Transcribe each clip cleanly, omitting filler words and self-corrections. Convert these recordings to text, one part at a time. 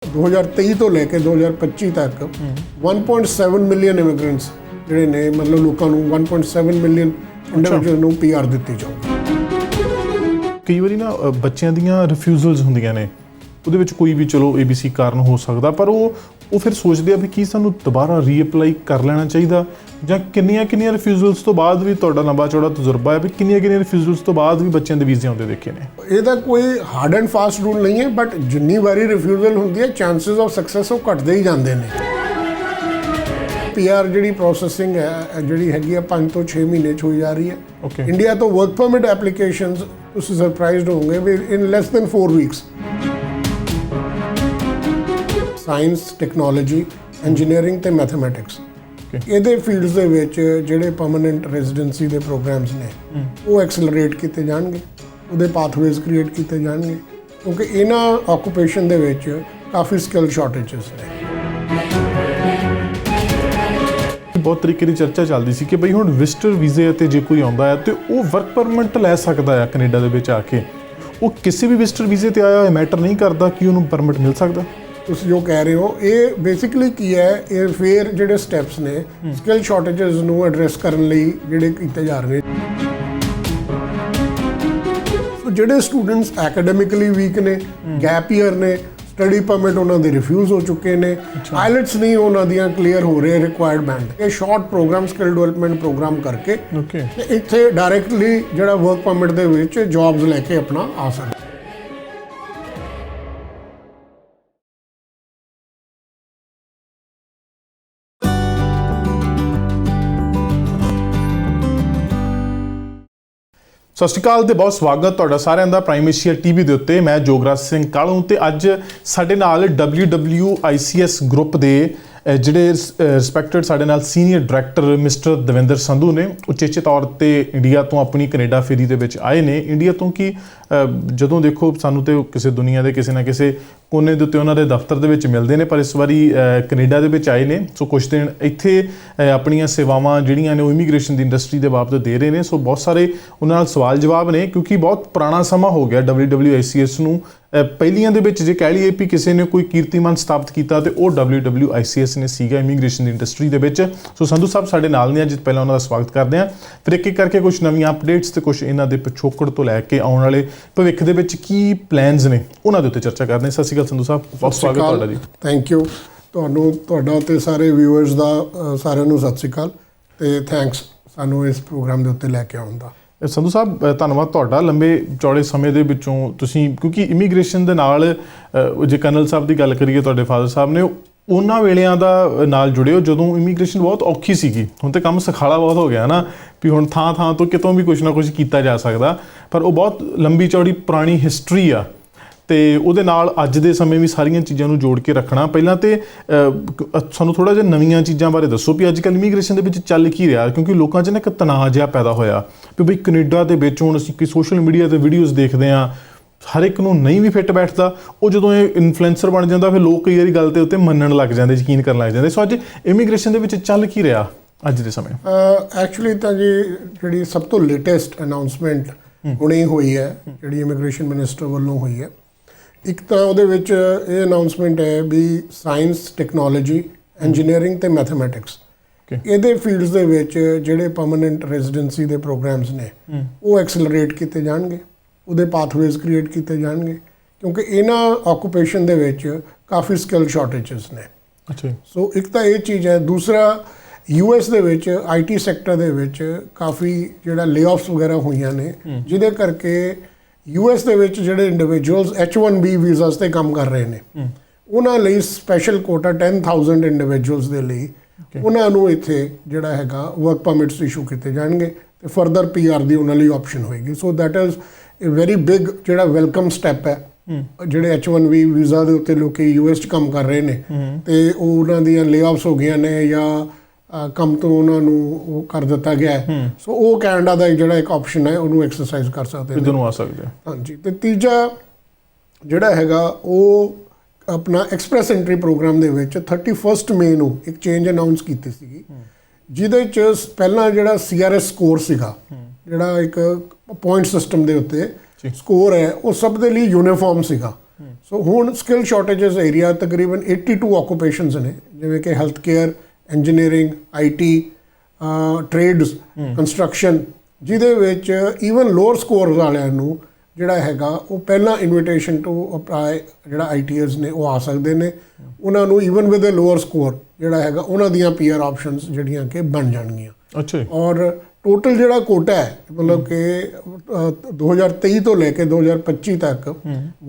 2023 ਤੋਂ ਲੈ ਕੇ 2025 ਤੱਕ 1.7 ਮਿਲੀਅਨ ਇਮੀਗ੍ਰੈਂਟਸ ਜਿਹੜੇ ਨੇ ਮਤਲਬ ਲੋਕਾਂ ਨੂੰ 1.7 ਮਿਲੀਅਨ ਇੰਡੀਵਿਜੂਅਲ ਨੂੰ ਪੀਆਰ ਦਿੱਤੀ ਜਾਊਗੀ। ਕਈ ਵਾਰੀ ਨਾ ਬੱਚਿਆਂ ਦੀਆਂ ਰਿਫਿਊਜ਼ਲਸ ਹੁੰਦੀਆਂ ਨੇ, ਉਹਦੇ ਵਿੱਚ ਕੋਈ ਵੀ ਚਲੋ ABC ਕਾਰਨ ਹੋ ਸਕਦਾ, ਪਰ ਉਹ ਫਿਰ ਸੋਚਦੇ ਆ ਵੀ ਕੀ ਸਾਨੂੰ ਦੁਬਾਰਾ ਰੀਅਪਲਾਈ ਕਰ ਲੈਣਾ ਚਾਹੀਦਾ, ਜਾਂ ਕਿੰਨੀਆਂ ਰਿਫਿਊਜ਼ਲਸ ਤੋਂ ਬਾਅਦ ਵੀ ਤੁਹਾਡਾ ਲੰਬਾ ਚੌੜਾ ਤਜਰਬਾ ਹੈ ਵੀ ਕਿੰਨੀਆਂ ਰਿਫਿਊਜ਼ਲਸ ਤੋਂ ਬਾਅਦ ਵੀ ਬੱਚਿਆਂ ਦੇ ਵੀਜ਼ੇ ਆਉਂਦੇ ਦੇਖੇ ਨੇ? ਇਹਦਾ ਕੋਈ ਹਾਰਡ ਐਂਡ ਫਾਸਟ ਰੂਲ ਨਹੀਂ ਹੈ, ਬਟ ਜਿੰਨੀ ਵਾਰੀ ਰਿਫਿਊਜ਼ਲ ਹੁੰਦੀ ਹੈ ਚਾਂਸਸ ਆਫ ਸਕਸੈਸ ਉਹ ਘਟਦੇ ਹੀ ਜਾਂਦੇ ਨੇ। ਪੀਆਰ ਜਿਹੜੀ ਪ੍ਰੋਸੈਸਿੰਗ ਹੈ ਜਿਹੜੀ ਹੈਗੀ ਆ 5 ਤੋਂ 6 ਮਹੀਨੇ 'ਚ ਹੋਈ ਜਾ ਰਹੀ ਹੈ। ਇੰਡੀਆ ਤੋਂ ਵਰਕ ਪਰਮਿਟ ਐਪਲੀਕੇਸ਼ਨਸ ਤੁਸੀਂ ਸਰਪ੍ਰਾਈਜ਼ਡ ਹੋਵੋਗੇ ਵੀ in less than 4 weeks. Science, technology, engineering ਤੇ ਮੈਥਮੈਟਿਕਸ ਇਹਦੇ ਫੀਲਡਸ ਦੇ ਵਿੱਚ ਜਿਹੜੇ ਪਰਮਨੈਂਟ ਰੈਜ਼ੀਡੈਂਸੀ ਦੇ ਪ੍ਰੋਗਰਾਮਸ ਨੇ ਉਹ ਐਕਸਲਰੇਟ ਕੀਤੇ ਜਾਣਗੇ, ਉਹਦੇ ਪਾਥਵੇਜ਼ ਕ੍ਰੀਏਟ ਕੀਤੇ ਜਾਣਗੇ, ਕਿਉਂਕਿ ਇਹਨਾਂ ਆਕੂਪੇਸ਼ਨ ਦੇ ਵਿੱਚ ਕਾਫੀ ਸਕਿੱਲ ਸ਼ਾਰਟੇਜਸ ਨੇ। ਬਹੁਤ ਤਰੀਕੇ ਦੀ ਚਰਚਾ ਚੱਲਦੀ ਸੀ ਕਿ ਬਈ ਹੁਣ ਵਿਜ਼ਟਰ ਵੀਜ਼ੇ ਤੇ ਜੇ ਕੋਈ ਆਉਂਦਾ ਹੈ ਤੇ ਉਹ ਵਰਕ ਪਰਮਿਟ ਲੈ ਸਕਦਾ ਹੈ ਕੈਨੇਡਾ ਦੇ ਵਿੱਚ ਆ ਕੇ, ਉਹ ਕਿਸੇ ਵੀ ਵਿਜ਼ਟਰ ਵੀਜ਼ੇ ਤੇ ਆਇਆ ਹੋਇਆ ਮੈਟਰ ਨਹੀਂ ਕਰਦਾ ਕਿ ਉਹਨੂੰ ਪਰਮਿਟ ਮਿਲ ਸਕਦਾ। ਤੁਸੀਂ ਜੋ ਕਹਿ ਰਹੇ ਹੋ ਇਹ ਬੇਸਿਕਲੀ ਕੀ ਹੈ, ਇਹ ਫਿਰ ਜਿਹੜੇ ਸਟੈਪਸ ਨੇ ਸਕਿੱਲ ਸ਼ਾਰਟੇਜਸ ਨੂੰ ਐਡਰੈਸ ਕਰਨ ਲਈ ਜਿਹੜੇ ਕੀਤੇ ਜਾ ਰਹੇ ਨੇ। ਜਿਹੜੇ ਸਟੂਡੈਂਟਸ ਐਕੈਡੈਮਿਕਲੀ ਵੀਕ ਨੇ, ਗੈਪ ਈਅਰ ਨੇ, ਸਟੱਡੀ ਪਰਮਿਟ ਉਹਨਾਂ ਦੇ ਰਿਫਿਊਜ਼ ਹੋ ਚੁੱਕੇ ਨੇ, ਆਈਲੈਟਸ ਨਹੀਂ ਉਹਨਾਂ ਦੀਆਂ ਕਲੀਅਰ ਹੋ ਰਹੇ ਰਿਕੁਆਇਰਡ ਬੈਂਡ, ਇਹ short programme skill development programme ਕਰਕੇ ਤੇ ਇੱਥੇ ਡਾਇਰੈਕਟਲੀ ਜਿਹੜਾ ਵਰਕ ਪਰਮਿਟ ਦੇ ਵਿੱਚ ਜੌਬਸ ਲੈ ਕੇ ਆਪਣਾ ਆ ਸਕਦੇ। ਸਤਿ ਸ਼੍ਰੀ ਅਕਾਲ ਤੇ ਬਹੁਤ ਸਵਾਗਤ ਤੁਹਾਡਾ ਸਾਰਿਆਂ ਦਾ ਪ੍ਰਾਈਮ ਏਸ਼ੀਆ ਟੀਵੀ ਦੇ ਉੱਤੇ। ਮੈਂ ਜੋਗਰਾਜ ਸਿੰਘ ਕਾਲੂ ਤੇ ਅੱਜ ਸਾਡੇ ਨਾਲ WWICS ਗਰੁੱਪ ਦੇ ਜਿਹੜੇ ਰਿਸਪੈਕਟਡ ਸਾਡੇ ਨਾਲ senior director mister Davinder Sandhu ਨੇ, ਉਚੇਚੇ ਤੌਰ ਤੇ ਇੰਡੀਆ ਤੋਂ ਆਪਣੀ ਕੈਨੇਡਾ ਫੇਰੀ ਦੇ ਵਿੱਚ ਆਏ ਨੇ। ਇੰਡੀਆ ਤੋਂ ਕਿ ਜਦੋਂ ਦੇਖੋ ਸਾਨੂੰ ਤੇ ਕਿਸੇ ਦੁਨੀਆ ਦੇ ਕਿਸੇ ਨਾ ਕਿਸੇ ਕੋਨੇ ਦੇ ਉੱਤੇ ਉਹਨਾਂ ਦੇ ਦਫ਼ਤਰ ਦੇ ਵਿੱਚ ਮਿਲਦੇ ਨੇ, ਪਰ ਇਸ ਵਾਰੀ ਕੈਨੇਡਾ ਦੇ ਵਿੱਚ ਆਏ ਨੇ। ਸੋ ਕੁਛ ਦਿਨ ਇੱਥੇ ਆਪਣੀਆਂ ਸੇਵਾਵਾਂ ਜਿਹੜੀਆਂ ਨੇ ਉਹ ਇਮੀਗ੍ਰੇਸ਼ਨ ਦੀ ਇੰਡਸਟਰੀ ਦੇ ਬਾਬਤ ਦੇ ਰਹੇ ਨੇ। ਸੋ ਬਹੁਤ ਸਾਰੇ ਉਹਨਾਂ ਨਾਲ ਸਵਾਲ ਜਵਾਬ ਨੇ, ਕਿਉਂਕਿ ਬਹੁਤ ਪੁਰਾਣਾ ਸਮਾਂ ਹੋ ਗਿਆ WWICS ਨੂੰ। ਪਹਿਲੀਆਂ ਦੇ ਵਿੱਚ ਜੇ ਕਹਿ ਲਈਏ ਵੀ ਕਿਸੇ ਨੇ ਕੋਈ ਕੀਰਤੀਮਾਨ ਸਥਾਪਿਤ ਕੀਤਾ ਤੇ ਉਹ WWICS ਨੇ ਸੀਗਾ ਇਮੀਗ੍ਰੇਸ਼ਨ ਦੀ ਇੰਡਸਟਰੀ ਦੇ ਵਿੱਚ। ਸੋ ਸੰਧੂ ਸਾਹਿਬ ਸਾਡੇ ਨਾਲ ਨੇ ਅੱਜ, ਪਹਿਲਾਂ ਉਹਨਾਂ ਦਾ ਸਵਾਗਤ ਕਰਦੇ ਹਾਂ, ਫਿਰ ਇੱਕ ਇੱਕ ਕਰਕੇ ਕੁਝ ਨਵੀਆਂ ਅਪਡੇਟਸ ਤੇ ਕੁਝ ਇਹਨਾਂ ਦੇ ਪਿਛੋਕੜ ਤੋਂ ਲੈ ਕੇ ਆਉਣ ਵਾਲੇ ਭਵਿੱਖ ਦੇ ਵਿੱਚ ਕੀ ਪਲਾਨਸ ਨੇ ਉਹਨਾਂ ਦੇ ਉੱਤੇ ਚਰਚਾ ਕਰਦੇ ਹਾਂ। ਸਤਿ ਸ਼੍ਰੀ ਅਕਾਲ ਸੰਧੂ ਸਾਹਿਬ, ਬਹੁਤ ਸਵਾਗਤ ਤੁਹਾਡਾ ਜੀ। ਥੈਂਕ ਯੂ ਤੁਹਾਨੂੰ, ਤੁਹਾਡਾ ਤੇ ਸਾਰੇ ਵਿਊਅਰਸ ਦਾ ਸਾਰਿਆਂ ਨੂੰ ਸਤਿ ਸ਼੍ਰੀ ਅਕਾਲ ਤੇ ਥੈਂਕਸ ਸਾਨੂੰ ਇਸ ਪ੍ਰੋਗਰਾਮ ਦੇ ਉੱਤੇ ਲੈ ਕੇ ਆਉਣ ਦਾ। ਸੰਧੂ ਸਾਹਿਬ ਧੰਨਵਾਦ ਤੁਹਾਡਾ। ਲੰਬੇ ਚੌੜੇ ਸਮੇਂ ਦੇ ਵਿੱਚੋਂ ਤੁਸੀਂ, ਕਿਉਂਕਿ ਇਮੀਗ੍ਰੇਸ਼ਨ ਦੇ ਨਾਲ ਜੇ ਕਰਨਲ ਸਾਹਿਬ ਦੀ ਗੱਲ ਕਰੀਏ, ਤੁਹਾਡੇ ਫਾਦਰ ਸਾਹਿਬ ਨੇ ਉਹਨਾਂ ਵੇਲਿਆਂ ਦਾ ਨਾਲ ਜੁੜੇ ਹੋ ਜਦੋਂ ਇਮੀਗ੍ਰੇਸ਼ਨ ਬਹੁਤ ਔਖੀ ਸੀਗੀ। ਹੁਣ ਤਾਂ ਕੰਮ ਸਖਾਲਾ ਬਹੁਤ ਹੋ ਗਿਆ ਨਾ, ਵੀ ਹੁਣ ਥਾਂ ਥਾਂ ਤੋਂ ਕਿਤੋਂ ਵੀ ਕੁਛ ਨਾ ਕੁਛ ਕੀਤਾ ਜਾ ਸਕਦਾ, ਪਰ ਉਹ ਬਹੁਤ ਲੰਬੀ ਚੌੜੀ ਪੁਰਾਣੀ ਹਿਸਟਰੀ ਆ ਤੇ ਉਹਦੇ ਨਾਲ ਅੱਜ ਦੇ ਸਮੇਂ ਵੀ ਸਾਰੀਆਂ ਚੀਜ਼ਾਂ ਨੂੰ ਜੋੜ ਕੇ ਰੱਖਣਾ। ਪਹਿਲਾਂ ਤੇ ਸਾਨੂੰ ਥੋੜ੍ਹਾ ਜਿਹਾ ਨਵੀਆਂ ਚੀਜ਼ਾਂ ਬਾਰੇ ਦੱਸੋ ਵੀ ਅੱਜ ਕੱਲ੍ਹ ਇਮੀਗ੍ਰੇਸ਼ਨ ਦੇ ਵਿੱਚ ਚੱਲ ਕੀ ਰਿਹਾ, ਕਿਉਂਕਿ ਲੋਕਾਂ 'ਚ ਨਾ ਇੱਕ ਤਣਾਅ ਜਿਹਾ ਪੈਦਾ ਹੋਇਆ ਵੀ ਬਈ ਕੈਨੇਡਾ ਦੇ ਵਿੱਚ ਹੁਣ ਅਸੀਂ ਸੋਸ਼ਲ ਮੀਡੀਆ 'ਤੇ ਵੀਡੀਓਜ਼ ਦੇਖਦੇ ਹਾਂ, ਹਰ ਇੱਕ ਨੂੰ ਨਹੀਂ ਵੀ ਫਿੱਟ ਬੈਠਦਾ। ਉਹ ਜਦੋਂ ਇਹ ਇਨਫਲੂਐਂਸਰ ਬਣ ਜਾਂਦਾ ਫਿਰ ਲੋਕ ਕਈ ਵਾਰੀ ਗੱਲ ਦੇ ਉੱਤੇ ਮੰਨਣ ਲੱਗ ਜਾਂਦੇ, ਯਕੀਨ ਕਰਨ ਲੱਗ ਜਾਂਦੇ। ਸੋ ਅੱਜ ਇਮੀਗ੍ਰੇਸ਼ਨ ਦੇ ਵਿੱਚ ਚੱਲ ਕੀ ਰਿਹਾ ਅੱਜ ਦੇ ਸਮੇਂ? ਐਕਚੁਅਲੀ ਤਾਂ ਜੀ ਜਿਹੜੀ ਸਭ ਤੋਂ ਲੇਟੈਸਟ ਅਨਾਊਂਸਮੈਂਟ ਹੁਣੇ ਹੋਈ ਹੈ, ਜਿਹੜੀ ਇਮੀਗ੍ਰੇਸ਼ਨ ਮਿਨਿਸਟਰ ਵੱਲੋਂ ਹੋਈ ਹੈ, ਇੱਕ ਤਾਂ ਉਹਦੇ ਵਿੱਚ ਇਹ ਅਨਾਊਂਸਮੈਂਟ ਹੈ ਵੀ ਸਾਇੰਸ, ਟੈਕਨੋਲੋਜੀ, ਇੰਜੀਨੀਅਰਿੰਗ ਤੇ ਮੈਥਮੈਟਿਕਸ ਇਹਦੇ ਫੀਲਡਸ ਦੇ ਵਿੱਚ ਜਿਹੜੇ ਪਰਮਨੈਂਟ ਰੈਜ਼ੀਡੈਂਸੀ ਦੇ ਪ੍ਰੋਗਰਾਮਸ ਨੇ ਉਹ ਐਕਸਲਰੇਟ ਕੀਤੇ ਜਾਣਗੇ, ਉਹਦੇ ਪਾਥਵੇਜ਼ ਕ੍ਰੀਏਟ ਕੀਤੇ ਜਾਣਗੇ, ਕਿਉਂਕਿ ਇਹਨਾਂ ਆਕੂਪੇਸ਼ਨ ਦੇ ਵਿੱਚ ਕਾਫੀ ਸਕਿੱਲ ਸ਼ਾਰਟੇਜਸ ਨੇ। ਅੱਛਾ। ਸੋ ਇੱਕ ਤਾਂ ਇਹ ਚੀਜ਼ ਹੈ। ਦੂਸਰਾ, US ਦੇ ਵਿੱਚ IT ਸੈਕਟਰ ਦੇ ਵਿੱਚ ਕਾਫੀ ਜਿਹੜਾ ਲੇਆਫਸ ਵਗੈਰਾ ਹੋਈਆਂ ਨੇ, ਜਿਹਦੇ ਕਰਕੇ US ਦੇ ਵਿੱਚ ਜਿਹੜੇ ਇੰਡੀਵਿਜੂਅਲਸ H1B ਵੀਜ਼ਾਸ ਤੇ ਕੰਮ ਕਰ ਰਹੇ ਨੇ ਉਹਨਾਂ ਲਈ ਸਪੈਸ਼ਲ ਕੋਟਾ 10,000 ਇੰਡੀਵਿਜੂਅਲਸ ਦੇ ਲਈ ਉਹਨਾਂ ਨੂੰ ਇੱਥੇ ਜਿਹੜਾ ਹੈਗਾ ਵਰਕ ਪਰਮਿਟਸ ਇਸ਼ੂ ਕੀਤੇ ਜਾਣਗੇ ਤੇ ਫਰਦਰ PR ਦੀ ਉਹਨਾਂ ਲਈ ਆਪਸ਼ਨ ਹੋਏਗੀ। So that is a very big ਜਿਹੜਾ ਵੈਲਕਮ ਸਟੈਪ ਹੈ। ਜਿਹੜੇ H1B ਵੀਜ਼ਾ ਦੇ ਉੱਤੇ ਲੋਕੀ US 'ਚ ਕੰਮ ਕਰ ਰਹੇ ਨੇ ਤੇ ਉਹ ਉਹਨਾਂ ਦੀਆਂ ਲੇਆਫਸ ਹੋ ਗਈਆਂ ਨੇ ਜਾਂ ਕੰਮ ਤੋਂ ਉਹਨਾਂ ਨੂੰ ਉਹ ਕਰ ਦਿੱਤਾ ਗਿਆ ਹੈ, ਸੋ ਉਹ ਕੈਨੇਡਾ ਦਾ ਜਿਹੜਾ ਇੱਕ ਆਪਸ਼ਨ ਹੈ ਉਹਨੂੰ ਐਕਸਰਸਾਈਜ਼ ਕਰ ਸਕਦੇ ਨੇ, ਇੱਧਰ ਆ ਸਕਦੇ। ਹਾਂਜੀ। ਤੇ ਤੀਜਾ ਜਿਹੜਾ ਹੈਗਾ ਉਹ ਆਪਣਾ ਐਕਸਪ੍ਰੈਸ ਐਂਟਰੀ ਪ੍ਰੋਗਰਾਮ ਦੇ ਵਿੱਚ 31 ਮਈ ਨੂੰ ਇੱਕ ਚੇਂਜ ਅਨਾਊਂਸ ਕੀਤੀ ਸੀਗੀ, ਜਿਹਦੇ 'ਚ ਪਹਿਲਾਂ ਜਿਹੜਾ CRS ਸਕੋਰ ਸੀਗਾ, ਜਿਹੜਾ ਇੱਕ ਪੁਆਇੰਟ ਸਿਸਟਮ ਦੇ ਉੱਤੇ ਸਕੋਰ ਹੈ, ਉਹ ਸਭ ਦੇ ਲਈ ਯੂਨੀਫਾਰਮ ਸੀਗਾ। ਸੋ ਹੁਣ ਸਕਿੱਲ ਸ਼ਾਰਟੇजेस ਏਰੀਆ ਤਕਰੀਬਨ 82 ਆਕੂਪੇਸ਼ਨਸ ਨੇ, ਜਿਵੇਂ ਕਿ health care, engineering, IT, trades, construction, ਜਿਹਦੇ ਵਿੱਚ ਈਵਨ ਲੋਅਰ ਸਕੋਰ ਵਾਲਿਆਂ ਨੂੰ ਜਿਹੜਾ ਹੈਗਾ ਉਹ ਪਹਿਲਾਂ ਇਨਵੀਟੇਸ਼ਨ ਟੂ ਅਪਲਾਈ ਜਿਹੜਾ ITers ਨੇ ਉਹ ਆ ਸਕਦੇ ਨੇ। ਉਹਨਾਂ ਨੂੰ even with a lower score ਜਿਹੜਾ ਹੈਗਾ ਉਹਨਾਂ ਦੀਆਂ PR ਆਪਸ਼ਨਸ ਜਿਹੜੀਆਂ ਕਿ ਬਣ ਜਾਣਗੀਆਂ। ਅੱਛਾ। ਔਰ ਟੋਟਲ ਜਿਹੜਾ ਕੋਟਾ ਹੈ ਮਤਲਬ ਕਿ 2023 ਤੋਂ ਲੈ ਕੇ 2025 ਤੱਕ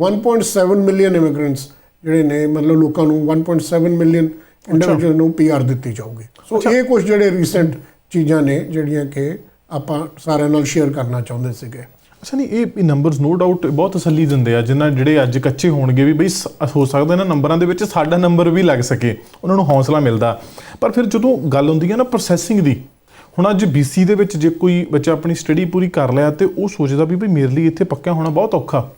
1.7 ਮਿਲੀਅਨ ਇਮੀਗ੍ਰੈਂਟਸ ਜਿਹੜੇ ਨੇ, ਮਤਲਬ ਲੋਕਾਂ ਨੂੰ 1.7 ਮਿਲੀਅਨ ਇੰਡੀਵਿਜੂਅਲ ਨੂੰ PR ਦਿੱਤੀ ਜਾਊਗੀ। ਸੋ ਇਹ ਕੁਝ ਜਿਹੜੇ ਰੀਸੈਂਟ ਚੀਜ਼ਾਂ ਨੇ ਜਿਹੜੀਆਂ ਕਿ ਆਪਾਂ ਸਾਰਿਆਂ ਨਾਲ ਸ਼ੇਅਰ ਕਰਨਾ ਚਾਹੁੰਦੇ ਸੀਗੇ। ਅੱਛਾ, ਨਹੀਂ ਇਹ ਨੰਬਰਸ ਨੋ ਡਾਊਟ ਬਹੁਤ ਤਸੱਲੀ ਦਿੰਦੇ ਆ, ਜਿਨ੍ਹਾਂ ਜਿਹੜੇ ਅੱਜ ਕੱਚੇ ਹੋਣਗੇ ਵੀ ਬਈ ਹੋ ਸਕਦਾ ਇਹਨਾਂ ਨੰਬਰਾਂ ਦੇ ਵਿੱਚ ਸਾਡਾ ਨੰਬਰ ਵੀ ਲੱਗ ਸਕੇ, ਉਹਨਾਂ ਨੂੰ ਹੌਸਲਾ ਮਿਲਦਾ। ਪਰ ਫਿਰ ਜਦੋਂ ਗੱਲ ਹੁੰਦੀ ਹੈ ਨਾ ਪ੍ਰੋਸੈਸਿੰਗ ਦੀ, ਹੁਣ ਅੱਜ BC ਦੇ ਵਿੱਚ ਜੇ ਕੋਈ ਬੱਚਾ ਆਪਣੀ ਸਟੱਡੀ ਪੂਰੀ ਕਰ ਲਿਆ ਤੇ ਉਹ ਸੋਚਦਾ ਵੀ ਬਈ ਮੇਰੇ ਲਈ ਇੱਥੇ ਪੱਕਾ ਹੋਣਾ ਬਹੁਤ ਔਖਾ,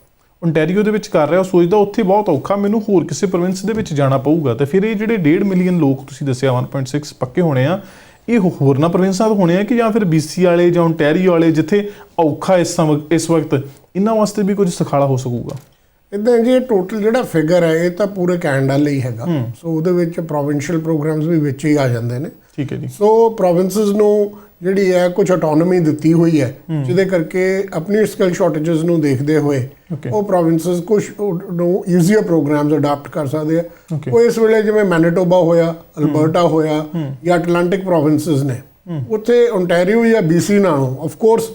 ਓਨਟਾਰੀਓ ਦੇ ਵਿੱਚ ਕਰ ਰਿਹਾ ਉਹ ਸੋਚਦਾ ਉੱਥੇ ਬਹੁਤ ਔਖਾ, ਮੈਨੂੰ ਹੋਰ ਕਿਸੇ ਪ੍ਰੋਵਿੰਸ ਦੇ ਵਿੱਚ ਜਾਣਾ ਪਊਗਾ। ਤੇ ਫਿਰ ਇਹ ਜਿਹੜੇ 1.5 ਮਿਲੀਅਨ ਲੋਕ ਤੁਸੀਂ ਦੱਸਿਆ 1.6 ਪੱਕੇ ਹੋਣੇ ਆ, ਇਹ ਹੋਰਨਾਂ ਪ੍ਰੋਵਿੰਸਾਂ ਤੋਂ ਹੋਣੇ ਆ ਕਿ ਜਾਂ ਫਿਰ BC ਵਾਲੇ ਜਾਂ ਓਨਟਾਰੀਓ ਵਾਲੇ ਜਿੱਥੇ ਔਖਾ ਇਸ ਵਕਤ ਇਹਨਾਂ ਵਾਸਤੇ ਵੀ ਕੁਝ ਸੁਖਾਲਾ ਹੋ ਸਕੂਗਾ? ਇੱਦਾਂ ਜੀ, ਟੋਟਲ ਜਿਹੜਾ ਫਿਗਰ ਹੈ ਇਹ ਤਾਂ ਪੂਰੇ ਕੈਨੇਡਾ ਲਈ ਹੈਗਾ। ਸੋ ਉਹਦੇ ਵਿੱਚ ਪ੍ਰੋਵਿੰਸ਼ੀਅਲ ਪ੍ਰੋਗਰਾਮਸ ਵੀ ਵਿੱਚ ਹੀ ਆ ਜਾਂਦੇ ਨੇ। ਠੀਕ ਹੈ ਜੀ। ਸੋ ਪ੍ਰੋਵਿੰਸਸ ਨੂੰ ਜਿਹੜੀ ਹੈ ਕੁਝ ਆਟੋਨਮੀ ਦਿੱਤੀ ਹੋਈ ਹੈ, ਜਿਹਦੇ ਕਰਕੇ ਆਪਣੀ ਸਕਿੱਲ ਸ਼ਾਰਟੇजेस ਨੂੰ ਦੇਖਦੇ ਹੋਏ ਉਹ ਪ੍ਰੋਵਿੰਸਸ ਕੁਝ ਨੂੰ ਈਜ਼ੀਅਰ ਪ੍ਰੋਗਰਾਮਸ ਅਡਾਪਟ ਕਰ ਸਕਦੇ ਆ। ਉਹ ਇਸ ਵੇਲੇ ਜਿਵੇਂ ਮੈਨੀਟੋਬਾ ਹੋਇਆ, ਅਲਬਰਟਾ ਹੋਇਆ ਜਾਂ ਅਟਲਾਂਟਿਕ ਪ੍ਰੋਵਿੰਸਸ ਨੇ, ਉੱਥੇ ਓਨਟਾਰੀਓ ਜਾਂ BC ਨਾਲੋਂ ਆਫ ਕੋਰਸ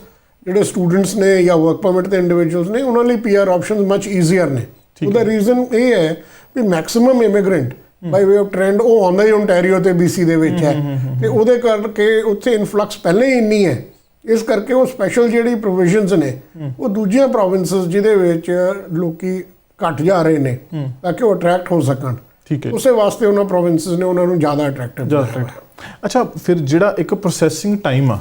ਜਿਹੜੇ ਸਟੂਡੈਂਟਸ ਨੇ ਜਾਂ ਵਰਕ ਪਰਮਿਟ ਤੇ ਇੰਡੀਵਿਜੂਅਲਸ ਨੇ ਉਹਨਾਂ ਲਈ PR ਆਪਸ਼ਨਸ ਮਚ ਈਜ਼ੀਅਰ ਨੇ। ਉਹਦਾ ਰੀਜ਼ਨ ਇਹ ਹੈ ਵੀ maximum immigrant by way of trend ਉਹ ਆਉਂਦਾ ਹੀ ਓਨਟਾਰੀਓ ਤੇ BC ਦੇ ਵਿੱਚ ਹੈ, ਤੇ ਉਹਦੇ ਕਰਕੇ ਉੱਥੇ ਇਨਫਲਕਸ ਪਹਿਲਾਂ ਹੀ ਇੰਨੀ ਹੈ, ਇਸ ਕਰਕੇ ਉਹ ਸਪੈਸ਼ਲ ਜਿਹੜੀ ਪ੍ਰੋਵੀਜ਼ਨਸ ਨੇ ਉਹ ਦੂਜੀਆਂ ਪ੍ਰੋਵਿੰਸਸ ਜਿਹਦੇ ਵਿੱਚ ਲੋਕੀ ਘੱਟ ਜਾ ਰਹੇ ਨੇ ਤਾਂ ਕਿ ਉਹ ਅਟਰੈਕਟ ਹੋ ਸਕਣ। ਠੀਕ ਹੈ। ਉਸੇ ਵਾਸਤੇ ਉਹਨਾਂ ਪ੍ਰੋਵਿੰਸਸ ਨੇ ਉਹਨਾਂ ਨੂੰ ਜ਼ਿਆਦਾ ਅਟਰੈਕਟਿਵ। ਅੱਛਾ, ਫਿਰ ਜਿਹੜਾ ਇੱਕ ਪ੍ਰੋਸੈਸਿੰਗ ਟਾਈਮ ਆ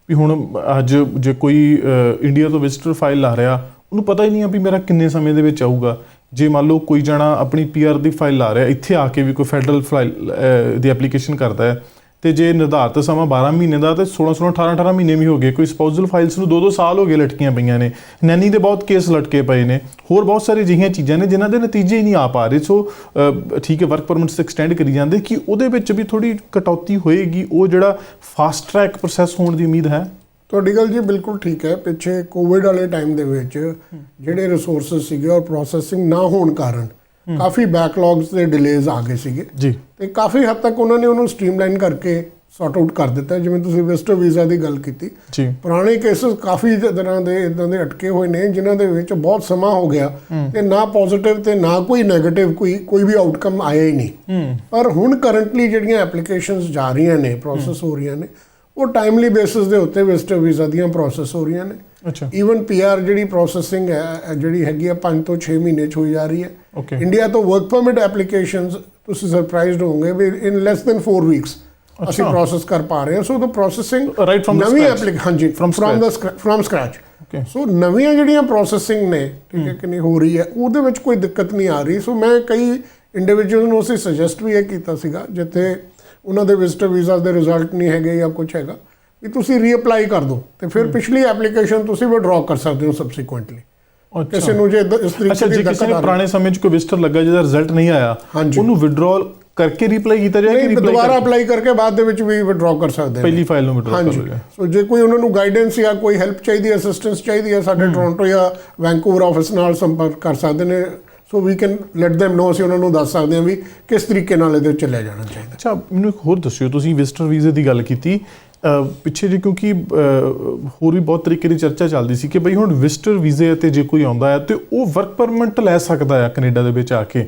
ਵੀ ਹੁਣ ਅੱਜ ਜੇ ਕੋਈ ਇੰਡੀਆ ਤੋਂ ਵਿਜ਼ਟਰ ਫਾਈਲ ਲਾ ਰਿਹਾ, ਉਹਨੂੰ ਪਤਾ ਹੀ ਨਹੀਂ ਆ ਵੀ ਮੇਰਾ ਕਿੰਨੇ ਸਮੇਂ ਦੇ ਵਿੱਚ ਆਊਗਾ। ਜੇ ਮੰਨ ਲਓ ਕੋਈ ਜਣਾ ਆਪਣੀ PR ਦੀ ਫਾਈਲ ਲਾ ਰਿਹਾ, ਇੱਥੇ ਆ ਕੇ ਵੀ ਕੋਈ ਫੈਡਰਲ ਫਾਈਲ ਦੀ ਐਪਲੀਕੇਸ਼ਨ ਕਰਦਾ ਹੈ, ਤੇ ਜੇ ਨਿਰਧਾਰਤ ਸਮਾਂ 12 ਮਹੀਨੇ ਦਾ ਤੇ 16 18 ਮਹੀਨੇ ਵੀ ਹੋ ਗਏ। ਕੋਈ ਸਪਾਊਸਲ ਫਾਈਲਸ ਨੂੰ 2 ਸਾਲ ਹੋ ਗਏ ਲਟਕੀਆਂ ਪਈਆਂ ਨੇ, ਨੈਨੀ ਦੇ ਬਹੁਤ ਕੇਸ ਲਟਕੇ ਪਏ ਨੇ, ਹੋਰ ਬਹੁਤ ਸਾਰੀ ਅਜਿਹੀਆਂ ਚੀਜ਼ਾਂ ਨੇ ਜਿਨ੍ਹਾਂ ਦੇ ਨਤੀਜੇ ਹੀ ਨਹੀਂ ਆ ਪਾ ਰਹੇ। ਸੋ ਠੀਕ ਹੈ, ਵਰਕ ਪਰਮਿਟਸ ਐਕਸਟੈਂਡ ਕਰੀ ਜਾਂਦੇ, ਕਿ ਉਹਦੇ ਵਿੱਚ ਵੀ ਥੋੜੀ ਕਟੌਤੀ ਹੋਏਗੀ, ਉਹ ਜਿਹੜਾ ਫਾਸਟ ਟਰੈਕ ਪ੍ਰੋਸੈਸ ਹੋਣ ਦੀ ਉਮੀਦ ਹੈ? ਤੁਹਾਡੀ ਗੱਲ ਜੀ ਬਿਲਕੁਲ ਠੀਕ ਹੈ। ਪਿੱਛੇ ਕੋਵਿਡ ਵਾਲੇ ਟਾਈਮ ਦੇ ਵਿੱਚ ਜਿਹੜੇ ਰਿਸੋਰਸਸ ਸੀਗੇ ਔਰ ਪ੍ਰੋਸੈਸਿੰਗ ਨਾ ਹੋਣ ਕਾਰਨ ਕਾਫੀ ਬੈਕਲੌਗਸ ਤੇ ਡਿਲੇਜ਼ ਆ ਗਏ ਸੀਗੇ ਜੀ, ਤੇ ਕਾਫੀ ਹੱਦ ਤੱਕ ਉਹਨਾਂ ਨੇ ਉਹਨੂੰ ਸਟ੍ਰੀਮਲਾਈਨ ਕਰਕੇ ਸੌਰਟ ਆਊਟ ਕਰ ਦਿੱਤਾ। ਜਿਵੇਂ ਤੁਸੀਂ ਵਿਜ਼ਟਰ ਵੀਜ਼ਾ ਦੀ ਗੱਲ ਕੀਤੀ ਜੀ, ਪੁਰਾਣੇ ਕੇਸਸ ਕਾਫੀ ਤਰ੍ਹਾਂ ਦੇ ਇਦਾਂ ਦੇ ਅਟਕੇ ਹੋਏ ਨੇ ਜਿਨ੍ਹਾਂ ਦੇ ਵਿੱਚ ਬਹੁਤ ਸਮਾਂ ਹੋ ਗਿਆ ਤੇ ਨਾ ਪੋਜ਼ਿਟਿਵ ਤੇ ਨਾ ਕੋਈ ਨੈਗੇਟਿਵ ਕੋਈ ਵੀ ਆਊਟਕਮ ਆਇਆ ਹੀ ਨਹੀਂ। ਪਰ ਹੁਣ ਕਰੰਟਲੀ ਜਿਹੜੀਆਂ ਐਪਲੀਕੇਸ਼ਨਸ ਜਾ ਰਹੀਆਂ ਨੇ, ਪ੍ਰੋਸੈਸ ਹੋ ਰਹੀਆਂ ਨੇ, ਉਹ ਟਾਈਮਲੀ ਬੇਸਿਸ ਦੇ ਉੱਤੇ ਵਿਜ਼ਟਰ ਵੀਜ਼ਾ ਦੀਆਂ ਪ੍ਰੋਸੈਸ ਹੋ ਰਹੀਆਂ ਨੇ। ਅੱਛਾ, ਈਵਨ PR ਜਿਹੜੀ ਪ੍ਰੋਸੈਸਿੰਗ ਹੈ ਜਿਹੜੀ ਹੈਗੀ ਆ 5 ਤੋਂ 6 ਮਹੀਨੇ 'ਚ ਹੋਈ ਜਾ ਰਹੀ ਹੈ। ਇੰਡੀਆ ਤੋਂ ਵਰਕ ਪਰਮਿਟ ਐਪਲੀਕੇਸ਼ਨਸ ਤੁਸੀਂ ਸਰਪ੍ਰਾਈਜ਼ਡ ਹੋਵੋਗੇ ਵੀ ਇਨ ਲੈਸ ਦੈਨ 4 ਵੀਕਸ ਅਸੀਂ ਪ੍ਰੋਸੈਸ ਕਰ ਪਾ ਰਹੇ ਹਾਂ। ਸੋ ਦ ਪ੍ਰੋਸੈਸਿੰਗ ਨਵੀਂ ਹਾਂਜੀ ਫਰਮ ਸਕ੍ਰੈਚ। ਸੋ ਨਵੀਆਂ ਜਿਹੜੀਆਂ ਪ੍ਰੋਸੈਸਿੰਗ ਨੇ, ਠੀਕ ਹੈ ਕਿ ਨਹੀਂ, ਹੋ ਰਹੀ ਹੈ, ਉਹਦੇ ਵਿੱਚ ਕੋਈ ਦਿੱਕਤ ਨਹੀਂ ਆ ਰਹੀ। ਸੋ ਮੈਂ ਕਈ ਇੰਡੀਵਿਜੂਅਲ ਨੂੰ ਅਸੀਂ ਸੁਜੈਸਟ ਵੀ ਇਹ ਕੀਤਾ ਸੀਗਾ ਜਿੱਥੇ ਉਹਨਾਂ ਦੇ ਵਿਜ਼ਟਰ ਵੀਜ਼ਾ ਦੇ ਰਿਜ਼ਲਟ ਨਹੀਂ ਹੈਗੇ ਜਾਂ ਕੁਝ ਹੈਗਾ, ਵੀ ਤੁਸੀਂ ਰੀਅਪਲਾਈ ਕਰ ਦਿਓ ਤੇ ਫਿਰ ਪਿਛਲੀ ਐਪਲੀਕੇਸ਼ਨ ਤੁਸੀਂ ਵਿਡਰਾਅ ਕਰ ਸਕਦੇ ਹੋ ਸਬਸੀਕੁਐਂਟਲੀ। ਕਿਸੇ ਨੂੰ ਜੇ ਇਸ ਤਰੀਕੇ ਦੀ ਕਿਸੇ ਨੇ ਪੁਰਾਣੇ ਸਮੇਂ 'ਚ ਕੋਈ ਵਿਜ਼ਟਰ ਲੱਗਾ ਜਿਹਦਾ ਰਿਜ਼ਲਟ ਨਹੀਂ ਆਇਆ, ਉਹਨੂੰ ਵਿਡਰਾਅ ਕਰਕੇ ਰੀਅਪਲਾਈ ਕੀਤਾ ਜਾਏ ਕਿ ਦੁਬਾਰਾ ਅਪਲਾਈ ਕਰਕੇ ਬਾਅਦ ਦੇ ਵਿੱਚ ਵੀ ਵਿਡਰਾਅ ਕਰ ਸਕਦੇ ਹੋ, ਪਹਿਲੀ ਫਾਈਲ ਨੂੰ ਵਿਡਰਾਅ ਕਰ ਲਓ। ਸੋ ਜੇ ਕੋਈ ਉਹਨਾਂ ਨੂੰ ਗਾਈਡੈਂਸ ਜਾਂ ਕੋਈ ਹੈਲਪ ਚਾਹੀਦੀ ਹੈ, ਅਸਿਸਟੈਂਸ ਚਾਹੀਦੀ ਹੈ, ਸਾਡੇ ਟੋਰਾਂਟੋ ਜਾਂ ਵੈਂਕੂਵਰ ਆਫਿਸ ਨਾਲ ਸੰਪਰਕ ਕਰ ਸਕਦੇ ਨੇ। So we can let them know, ਅਸੀਂ ਉਹਨਾਂ ਨੂੰ ਦੱਸ ਸਕਦੇ ਹਾਂ ਵੀ ਕਿਸ ਤਰੀਕੇ ਨਾਲ ਇਹਦੇ ਚੱਲਿਆ ਜਾਣਾ ਚਾਹੀਦਾ। ਅੱਛਾ, ਮੈਨੂੰ ਇੱਕ ਹੋਰ ਦੱਸਿਓ, ਤੁਸੀਂ ਵਿਜ਼ਟਰ ਵੀਜ਼ੇ ਦੀ ਗੱਲ ਕੀਤੀ ਪਿੱਛੇ ਜੇ, ਕਿਉਂਕਿ ਹੋਰ ਵੀ ਬਹੁਤ ਤਰੀਕੇ ਦੀ ਚਰਚਾ ਚੱਲਦੀ ਸੀ ਕਿ ਬਈ ਹੁਣ ਵਿਜ਼ਟਰ ਵੀਜ਼ੇ 'ਤੇ ਜੇ ਕੋਈ ਆਉਂਦਾ ਹੈ ਤੇ ਉਹ ਵਰਕ ਪਰਮਿਟ ਲੈ ਸਕਦਾ ਹੈ ਕੈਨੇਡਾ ਦੇ ਵਿੱਚ ਆ ਕੇ,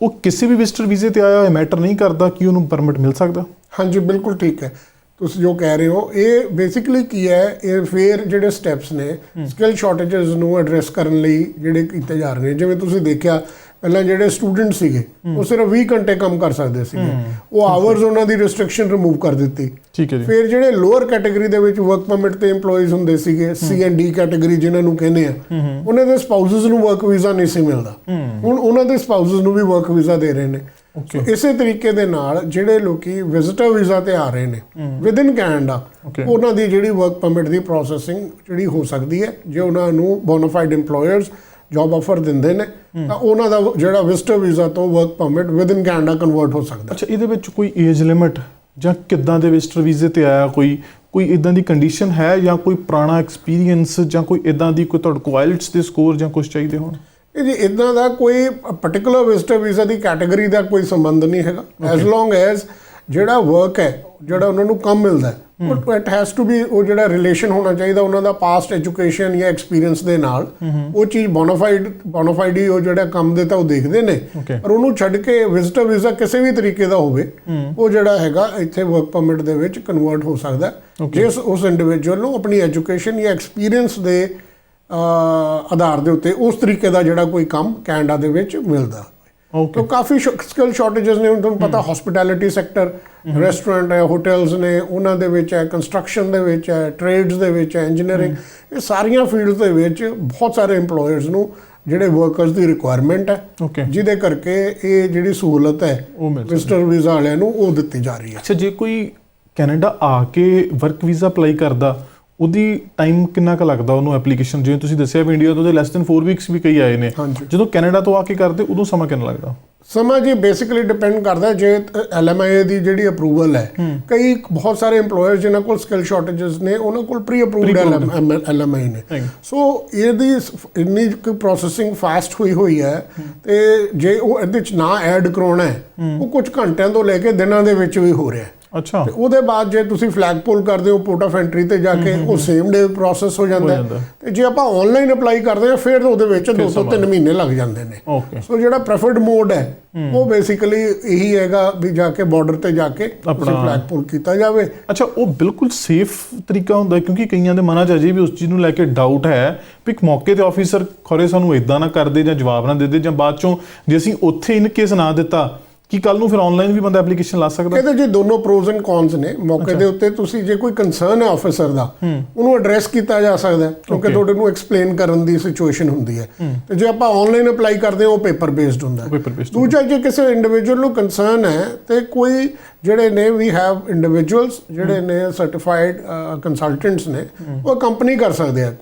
ਉਹ ਕਿਸੇ ਵੀ ਵਿਜ਼ਟਰ ਵੀਜ਼ੇ 'ਤੇ ਆਇਆ ਹੋਇਆ ਮੈਟਰ ਨਹੀਂ ਕਰਦਾ ਕਿ ਉਹਨੂੰ ਪਰਮਿਟ ਮਿਲ ਸਕਦਾ? ਹਾਂਜੀ, ਬਿਲਕੁਲ ਠੀਕ ਹੈ ਤੁਸੀਂ ਜੋ ਕਹਿ ਰਹੇ ਹੋ। ਇਹ ਬੇਸਿਕਲੀ ਕੀ ਹੈ, ਇਹ ਫਿਰ ਜਿਹੜੇ ਸਟੈਪਸ ਨੇ ਸਕਿੱਲ ਸ਼ਾਰਟੇजेस ਨੂੰ ਐਡਰੈਸ ਕਰਨ ਲਈ ਜਿਹੜੇ ਕੀਤੇ ਜਾ ਰਹੇ ਨੇ। ਜਿਵੇਂ ਤੁਸੀਂ ਦੇਖਿਆ ਪਹਿਲਾਂ ਜਿਹੜੇ ਸਟੂਡੈਂਟ ਸੀਗੇ ਉਹ ਸਿਰਫ 20 ਘੰਟੇ ਕੰਮ ਕਰ ਸਕਦੇ ਸੀਗੇ, ਉਹ ਆਵਰਸ ਉਹਨਾਂ ਦੀ ਰਿਸਟ੍ਰਿਕਸ਼ਨ ਰਿਮੂਵ ਕਰ ਦਿੱਤੀ। ਠੀਕ ਹੈ ਜੀ। ਫਿਰ ਜਿਹੜੇ ਲੋਅਰ ਕੈਟਾਗਰੀ ਦੇ ਵਿੱਚ ਵਰਕ ਪਰਮਿਟ ਤੇ EMPLOYEES ਹੁੰਦੇ ਸੀਗੇ, C and D ਕੈਟਾਗਰੀ ਜਿਨ੍ਹਾਂ ਨੂੰ ਕਹਿੰਦੇ ਆ, ਉਹਨਾਂ ਦੇ ਸਪਾਊਸਸ ਨੂੰ ਵਰਕ ਵੀਜ਼ਾ ਨਹੀਂ ਸੀ ਮਿਲਦਾ, ਹੁਣ ਉਹਨਾਂ ਦੇ ਸਪਾਊਸਸ ਨੂੰ ਵੀ ਵਰਕ ਵੀਜ਼ਾ ਦੇ ਰਹੇ ਨੇ। ਇਸੇ ਤਰੀਕੇ ਦੇ ਨਾਲ ਜਿਹੜੇ ਲੋਕੀ ਵਿਜ਼ਟਰ ਵੀਜ਼ਾ ਤੇ ਆ ਰਹੇ ਨੇ ਵਿਦ ਇਨ ਕੈਨੇਡਾ, ਉਹਨਾਂ ਦੀ ਜਿਹੜੀ ਵਰਕ ਪਰਮਿਟ ਦੀ ਪ੍ਰੋਸੈਸਿੰਗ ਜਿਹੜੀ ਹੋ ਸਕਦੀ ਹੈ ਜੇ ਉਹਨਾਂ ਨੂੰ ਬੋਨਾਫਾਈਡ EMPLOYERS ਜੌਬ ਆਫਰ ਦਿੰਦੇ ਨੇ ਤਾਂ ਉਹਨਾਂ ਦਾ ਜਿਹੜਾ ਵਿਜ਼ਟਰ ਵੀਜ਼ਾ ਤੋਂ work permit with in Canada convert ਹੋ ਸਕਦਾ। ਅੱਛਾ, ਇਹਦੇ ਵਿੱਚ ਕੋਈ ਏਜ ਲਿਮਿਟ ਜਾਂ ਕਿੱਦਾਂ ਦੇ ਵਿਜ਼ਟਰ ਵੀਜ਼ੇ ਤੇ ਆਇਆ ਕੋਈ ਇਦਾਂ ਦੀ ਕੰਡੀਸ਼ਨ ਹੈ ਜਾਂ ਕੋਈ ਪੁਰਾਣਾ ਐਕਸਪੀਰੀਅੰਸ ਜਾਂ ਕੋਈ ਇਦਾਂ ਦੀ ਕੋਈ ਤੁਹਾਡੇ ਕੋਲ ਆਇਲਟਸ ਦੇ ਸਕੋਰ ਜਾਂ ਕੁਝ ਚਾਹੀਦੇ ਹੋਣ? ਇਹ ਜੀ ਇੱਦਾਂ ਦਾ ਕੋਈ ਪਾਰਟਿਕੂਲਰ ਵਿਜ਼ਟਰ ਵੀਜ਼ਾ ਦੀ ਕੈਟਾਗਰੀ ਦਾ ਕੋਈ ਸੰਬੰਧ ਨਹੀਂ ਹੈਗਾ। ਐਜ਼ ਲੌਂਗ ਐਜ਼ ਜਿਹੜਾ ਵਰਕ ਹੈ, ਜਿਹੜਾ ਉਹਨਾਂ ਨੂੰ ਕੰਮ ਮਿਲਦਾ ਉਹ ਇਟ ਹੈਜ਼ ਟੂ ਬੀ, ਉਹ ਜਿਹੜਾ ਰਿਲੇਸ਼ਨ ਹੋਣਾ ਚਾਹੀਦਾ ਉਹਨਾਂ ਦਾ ਪਾਸਟ ਐਜੂਕੇਸ਼ਨ ਜਾਂ ਐਕਸਪੀਰੀਅੰਸ ਦੇ ਨਾਲ, ਉਹ ਚੀਜ਼ ਬੋਨਾਫਾਈਡ ਹੀ ਉਹ ਜਿਹੜਾ ਕੰਮ ਦੇ ਤਾਂ ਉਹ ਦੇਖਦੇ ਨੇ। ਪਰ ਉਹਨੂੰ ਛੱਡ ਕੇ ਵਿਜ਼ਟਰ ਵੀਜ਼ਾ ਕਿਸੇ ਵੀ ਤਰੀਕੇ ਦਾ ਹੋਵੇ, ਉਹ ਜਿਹੜਾ ਹੈਗਾ ਇੱਥੇ ਵਰਕ ਪਰਮਿਟ ਦੇ ਵਿੱਚ ਕਨਵਰਟ ਹੋ ਸਕਦਾ ਜੇ ਉਸ ਇੰਡੀਵਿਜੂਅਲ ਨੂੰ ਆਪਣੀ ਐਜੂਕੇਸ਼ਨ ਜਾਂ ਐਕਸਪੀਰੀਅੰਸ ਦੇ ਆਧਾਰ ਦੇ ਉੱਤੇ ਉਸ ਤਰੀਕੇ ਦਾ ਜਿਹੜਾ ਕੋਈ ਕੰਮ ਕੈਨੇਡਾ ਦੇ ਵਿੱਚ ਮਿਲਦਾ। तो काफ़ी स्किल शॉर्टेजेस ने, ਤੁਹਾਨੂੰ ਪਤਾ ਹਸਪਿਟੈਲਿਟੀ ਸੈਕਟਰ, ਰੈਸਟੋਰੈਂਟ ਹੈ, ਹੋਟਲਸ ਨੇ, ਉਹਨਾਂ ਦੇ ਵਿੱਚ ਹੈ, ਕੰਸਟਰਕਸ਼ਨ ਦੇ ਵਿੱਚ ਹੈ, ਟ੍ਰੇਡਸ ਦੇ ਵਿੱਚ ਹੈ, ਇੰਜੀਨੀਅਰਿੰਗ, ਇਹ ਸਾਰੀਆਂ ਫੀਲਡਸ ਦੇ ਵਿੱਚ ਬਹੁਤ ਸਾਰੇ EMPLOYERS ਨੂੰ ਜਿਹੜੇ ਵਰਕਰਸ ਦੀ ਰਿਕੁਆਇਰਮੈਂਟ ਹੈ, ਜਿਹਦੇ ਕਰਕੇ ਇਹ ਜਿਹੜੀ ਸਹੂਲਤ ਹੈ ਵਿਜ਼ਟਰ ਵੀਜ਼ਾ ਵਾਲਿਆਂ ਨੂੰ ਉਹ ਦਿੱਤੀ ਜਾ ਰਹੀ ਹੈ। ਅੱਛਾ, ਜੇ ਕੋਈ ਕੈਨੇਡਾ ਆ ਕੇ ਵਰਕ ਵੀਜ਼ਾ ਅਪਲਾਈ ਕਰਦਾ, ਉਹਦੀ ਟਾਈਮ ਕਿੰਨਾ ਕੁ ਲੱਗਦਾ ਉਹਨੂੰ ਐਪਲੀਕੇਸ਼ਨ? ਜਿਵੇਂ ਤੁਸੀਂ ਦੱਸਿਆ ਵੀ ਇੰਡੀਆ ਤੋਂ ਦੇ ਲੈਸ ਦੈਨ 4 ਵੀਕਸ ਵੀ ਕਈ ਆਏ ਨੇ, ਜਦੋਂ ਕੈਨੇਡਾ ਤੋਂ ਆ ਕੇ ਕਰਦੇ ਉਦੋਂ ਸਮਾਂ ਕਿੰਨਾ ਲੱਗਦਾ? ਸਮਾਂ ਜੀ ਬੇਸਿਕਲੀ ਡਿਪੈਂਡ ਕਰਦਾ ਜੇ LMIA ਦੀ ਜਿਹੜੀ ਅਪਰੂਵਲ ਹੈ, ਕਈ ਬਹੁਤ ਸਾਰੇ EMPLOYERS ਜਿਨ੍ਹਾਂ ਕੋਲ ਸਕਿਲ ਸ਼ਾਰਟੇजेस ਨੇ ਉਹਨਾਂ ਕੋਲ ਪ੍ਰੀ ਅਪਰੂਵਡ LMIA ਨੇ, ਸੋ ਇਹਦੀ ਇੰਨੀ ਪ੍ਰੋਸੈਸਿੰਗ ਫਾਸਟ ਹੋਈ ਹੈ ਤੇ ਜੇ ਉਹ ਇਹਦੇ 'ਚ ਨਾ ਐਡ ਕਰਾਉਣਾ ਹੈ ਉਹ ਕੁਝ ਘੰਟਿਆਂ ਤੋਂ ਲੈ ਕੇ ਦਿਨਾਂ ਦੇ ਵਿੱਚ ਵੀ ਹੋ ਰਿਹਾ। ਅੱਛਾ, ਤੇ ਉਹਦੇ ਬਾਅਦ ਜੇ ਤੁਸੀਂ ਫਲੈਗ ਪੁੱਲ ਕਰਦੇ ਹੋ ਪੋਰਟ ਆਫ ਐਂਟਰੀ ਤੇ ਜਾ ਕੇ, ਉਹ ਸੇਮ ਡੇ ਪ੍ਰੋਸੈਸ ਹੋ ਜਾਂਦਾ ਹੈ। ਤੇ ਜੇ ਆਪਾਂ ਆਨਲਾਈਨ ਅਪਲਾਈ ਕਰਦੇ ਹਾਂ ਫਿਰ ਉਹਦੇ ਵਿੱਚ 2 ਤੋਂ 3 ਮਹੀਨੇ ਲੱਗ ਜਾਂਦੇ ਨੇ। ਸੋ ਜਿਹੜਾ ਪ੍ਰੈਫਰਡ ਮੋਡ ਹੈ ਉਹ ਬੇਸਿਕਲੀ ਇਹੀ ਹੈਗਾ ਵੀ ਜਾ ਕੇ ਬਾਰਡਰ ਤੇ ਜਾ ਕੇ ਤੁਸੀਂ ਫਲੈਗ ਪੁੱਲ ਕੀਤਾ ਜਾਵੇ। ਅੱਛਾ, ਉਹ ਬਿਲਕੁਲ ਸੇਫ ਤਰੀਕਾ ਹੁੰਦਾ ਕਿਉਂਕਿ ਕਈਆਂ ਦੇ ਮਨਾਂ 'ਚ ਅਜੇ ਵੀ ਉਸ ਚੀਜ਼ ਨੂੰ ਲੈ ਕੇ ਡਾਊਟ ਹੈ ਵੀ ਇੱਕ ਮੌਕੇ ਤੇ ਆਫੀਸਰ ਖਰੇ ਸਾਨੂੰ ਇਦਾਂ ਨਾ ਕਰਦੇ ਜਾਂ ਜਵਾਬ ਨਾ ਦੇ ਦੇ, ਜਾਂ ਬਾਅਦ ਚੋਂ ਜੇ ਅਸੀਂ ਉੱਥੇ ਇਨ ਕੇਸ ਨਾ ਦਿੱਤਾ ਕਿ ਕੱਲ ਨੂੰ ਫਿਰ ਆਨਲਾਈਨ ਵੀ ਬੰਦਾ ਐਪਲੀਕੇਸ਼ਨ ਲਾ ਸਕਦਾ? ਇਹਦੇ ਜੀ ਦੋਨੋਂ ਪ੍ਰੋਜ਼ ਐਂਡ ਕੌਨਸ ਨੇ। ਮੌਕੇ ਦੇ ਉੱਤੇ ਤੁਸੀਂ ਜੇ ਕੋਈ ਕੰਸਰਨ ਹੈ ਆਫੀਸਰ ਦਾ, ਉਹਨੂੰ ਐਡਰੈਸ ਕੀਤਾ ਜਾ ਸਕਦਾ ਕਿਉਂਕਿ ਤੁਹਾਡੇ ਨੂੰ ਐਕਸਪਲੇਨ ਕਰਨ ਦੀ ਸਿਚੁਏਸ਼ਨ ਹੁੰਦੀ ਹੈ। ਤੇ ਜੇ ਆਪਾਂ ਆਨਲਾਈਨ ਅਪਲਾਈ ਕਰਦੇ ਹਾਂ ਉਹ ਪੇਪਰ ਬੇਸਡ ਹੁੰਦਾ। ਦੂਜਾ, ਜੇ ਕਿਸੇ ਇੰਡੀਵਿਜੂਅਲ ਨੂੰ ਕੰਸਰਨ ਹੈ ਤੇ ਕੋਈ ਜਿਹੜੇ ਨੇ ਵੀ ਹੈਵ ਇੰਡੀਵਿਜੂਅਲਸ ਜਿਹੜੇ ਨੇ ਸਰਟੀਫਾਈਡ ਕੰਸਲਟੈਂਟਸ ਨੇ, ਉਹ ਕੰਪਨੀ ਕਰ ਸਕਦੇ ਆ,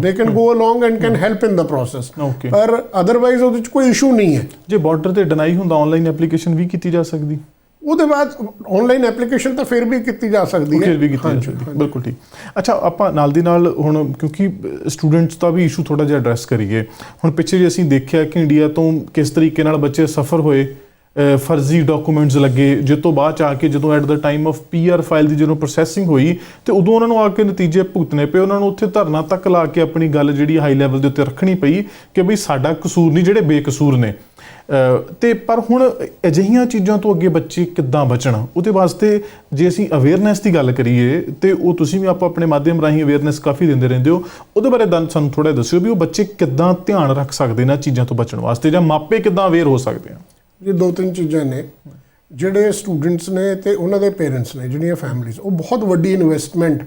they can go along and can help in the process, ਪਰ ਅਦਰਵਾਈਜ਼ ਉਹਦੇ 'ਚ ਕੋਈ ਇਸ਼ੂ ਨਹੀਂ ਹੈ। ਜੇ ਬਾਰਡਰ ਤੇ ਡਿਨਾਈ ਹੁੰਦਾ ਆਨਲਾਈਨ ਐਪਲੀਕੇਸ਼ਨ ਵੀ ਕੀਤੀ ਜਾ ਸਕਦੀ? ਉਹਦੇ ਬਾਅਦ ਆਨਲਾਈਨ ਐਪਲੀਕੇਸ਼ਨ ਤਾਂ ਫਿਰ ਵੀ ਕੀਤੀ ਜਾ ਸਕਦੀ ਹੈ। ਬਿਲਕੁਲ ਠੀਕ। ਅੱਛਾ, ਆਪਾਂ ਨਾਲ ਦੀ ਨਾਲ ਹੁਣ ਕਿਉਂਕਿ ਸਟੂਡੈਂਟਸ ਦਾ ਵੀ ਇਸ਼ੂ ਥੋੜਾ ਜਿਹਾ ਐਡਰੈਸ ਕਰੀਏ। ਹੁਣ ਪਿੱਛੇ ਜੇ ਅਸੀਂ ਦੇਖਿਆ ਕਿ ਇੰਡੀਆ ਤੋਂ ਕਿਸ ਤਰੀਕੇ ਨਾਲ ਬੱਚੇ ਸਫਰ ਹੋਏ, ਫਰਜ਼ੀ ਡਾਕੂਮੈਂਟਸ ਲੱਗੇ, ਜਿਸ ਤੋਂ ਬਾਅਦ 'ਚ ਆ ਕੇ ਜਦੋਂ at the time of PR file ਦੀ ਜਦੋਂ ਪ੍ਰੋਸੈਸਿੰਗ ਹੋਈ ਤੇ ਉਦੋਂ ਉਹਨਾਂ ਨੂੰ ਆ ਕੇ ਨਤੀਜੇ ਭੁਗਤਣੇ ਪਏ। ਉਹਨਾਂ ਨੂੰ ਉੱਥੇ ਧਰਨਾ ਤੱਕ ਲਾ ਕੇ ਆਪਣੀ ਗੱਲ ਜਿਹੜੀ ਹਾਈ ਲੈਵਲ ਦੇ ਉੱਤੇ ਰੱਖਣੀ ਪਈ ਕਿ ਬਈ ਸਾਡਾ ਕਸੂਰ ਨਹੀਂ, ਜਿਹੜੇ ਬੇਕਸੂਰ ਨੇ। ਤੇ ਪਰ ਹੁਣ ਅਜਿਹੀਆਂ ਚੀਜ਼ਾਂ ਤੋਂ ਅੱਗੇ ਬੱਚੇ ਕਿੱਦਾਂ ਬਚਣ, ਉਹਦੇ ਵਾਸਤੇ ਜੇ ਅਸੀਂ ਅਵੇਅਰਨੈਸ ਦੀ ਗੱਲ ਕਰੀਏ ਤੇ ਉਹ ਤੁਸੀਂ ਵੀ ਆਪਾਂ ਆਪਣੇ ਮਾਧਿਅਮ ਰਾਹੀਂ ਅਵੇਅਰਨੈਸ ਕਾਫੀ ਦਿੰਦੇ ਰਹਿੰਦੇ ਹੋ, ਉਹਦੇ ਬਾਰੇ ਸਾਨੂੰ ਥੋੜ੍ਹਾ ਦੱਸਿਓ ਵੀ ਉਹ ਬੱਚੇ ਕਿੱਦਾਂ ਧਿਆਨ ਰੱਖ ਸਕਦੇ ਨੇ ਚੀਜ਼ਾਂ ਤੋਂ ਬਚਣ ਵਾਸਤੇ, ਜਾਂ ਮਾਪੇ ਕਿੱਦਾਂ ਅਵੇਅਰ ਹੋ ਸਕਦੇ ਆ? ਇਹ 2-3 ਚੀਜ਼ਾਂ ਨੇ। ਜਿਹੜੇ ਸਟੂਡੈਂਟਸ ਨੇ ਤੇ ਉਹਨਾਂ ਦੇ ਪੇਰੈਂਟਸ ਨੇ, ਜਿਹੜੀਆਂ ਫੈਮਲੀਜ਼, ਉਹ ਬਹੁਤ ਵੱਡੀ ਇਨਵੈਸਟਮੈਂਟ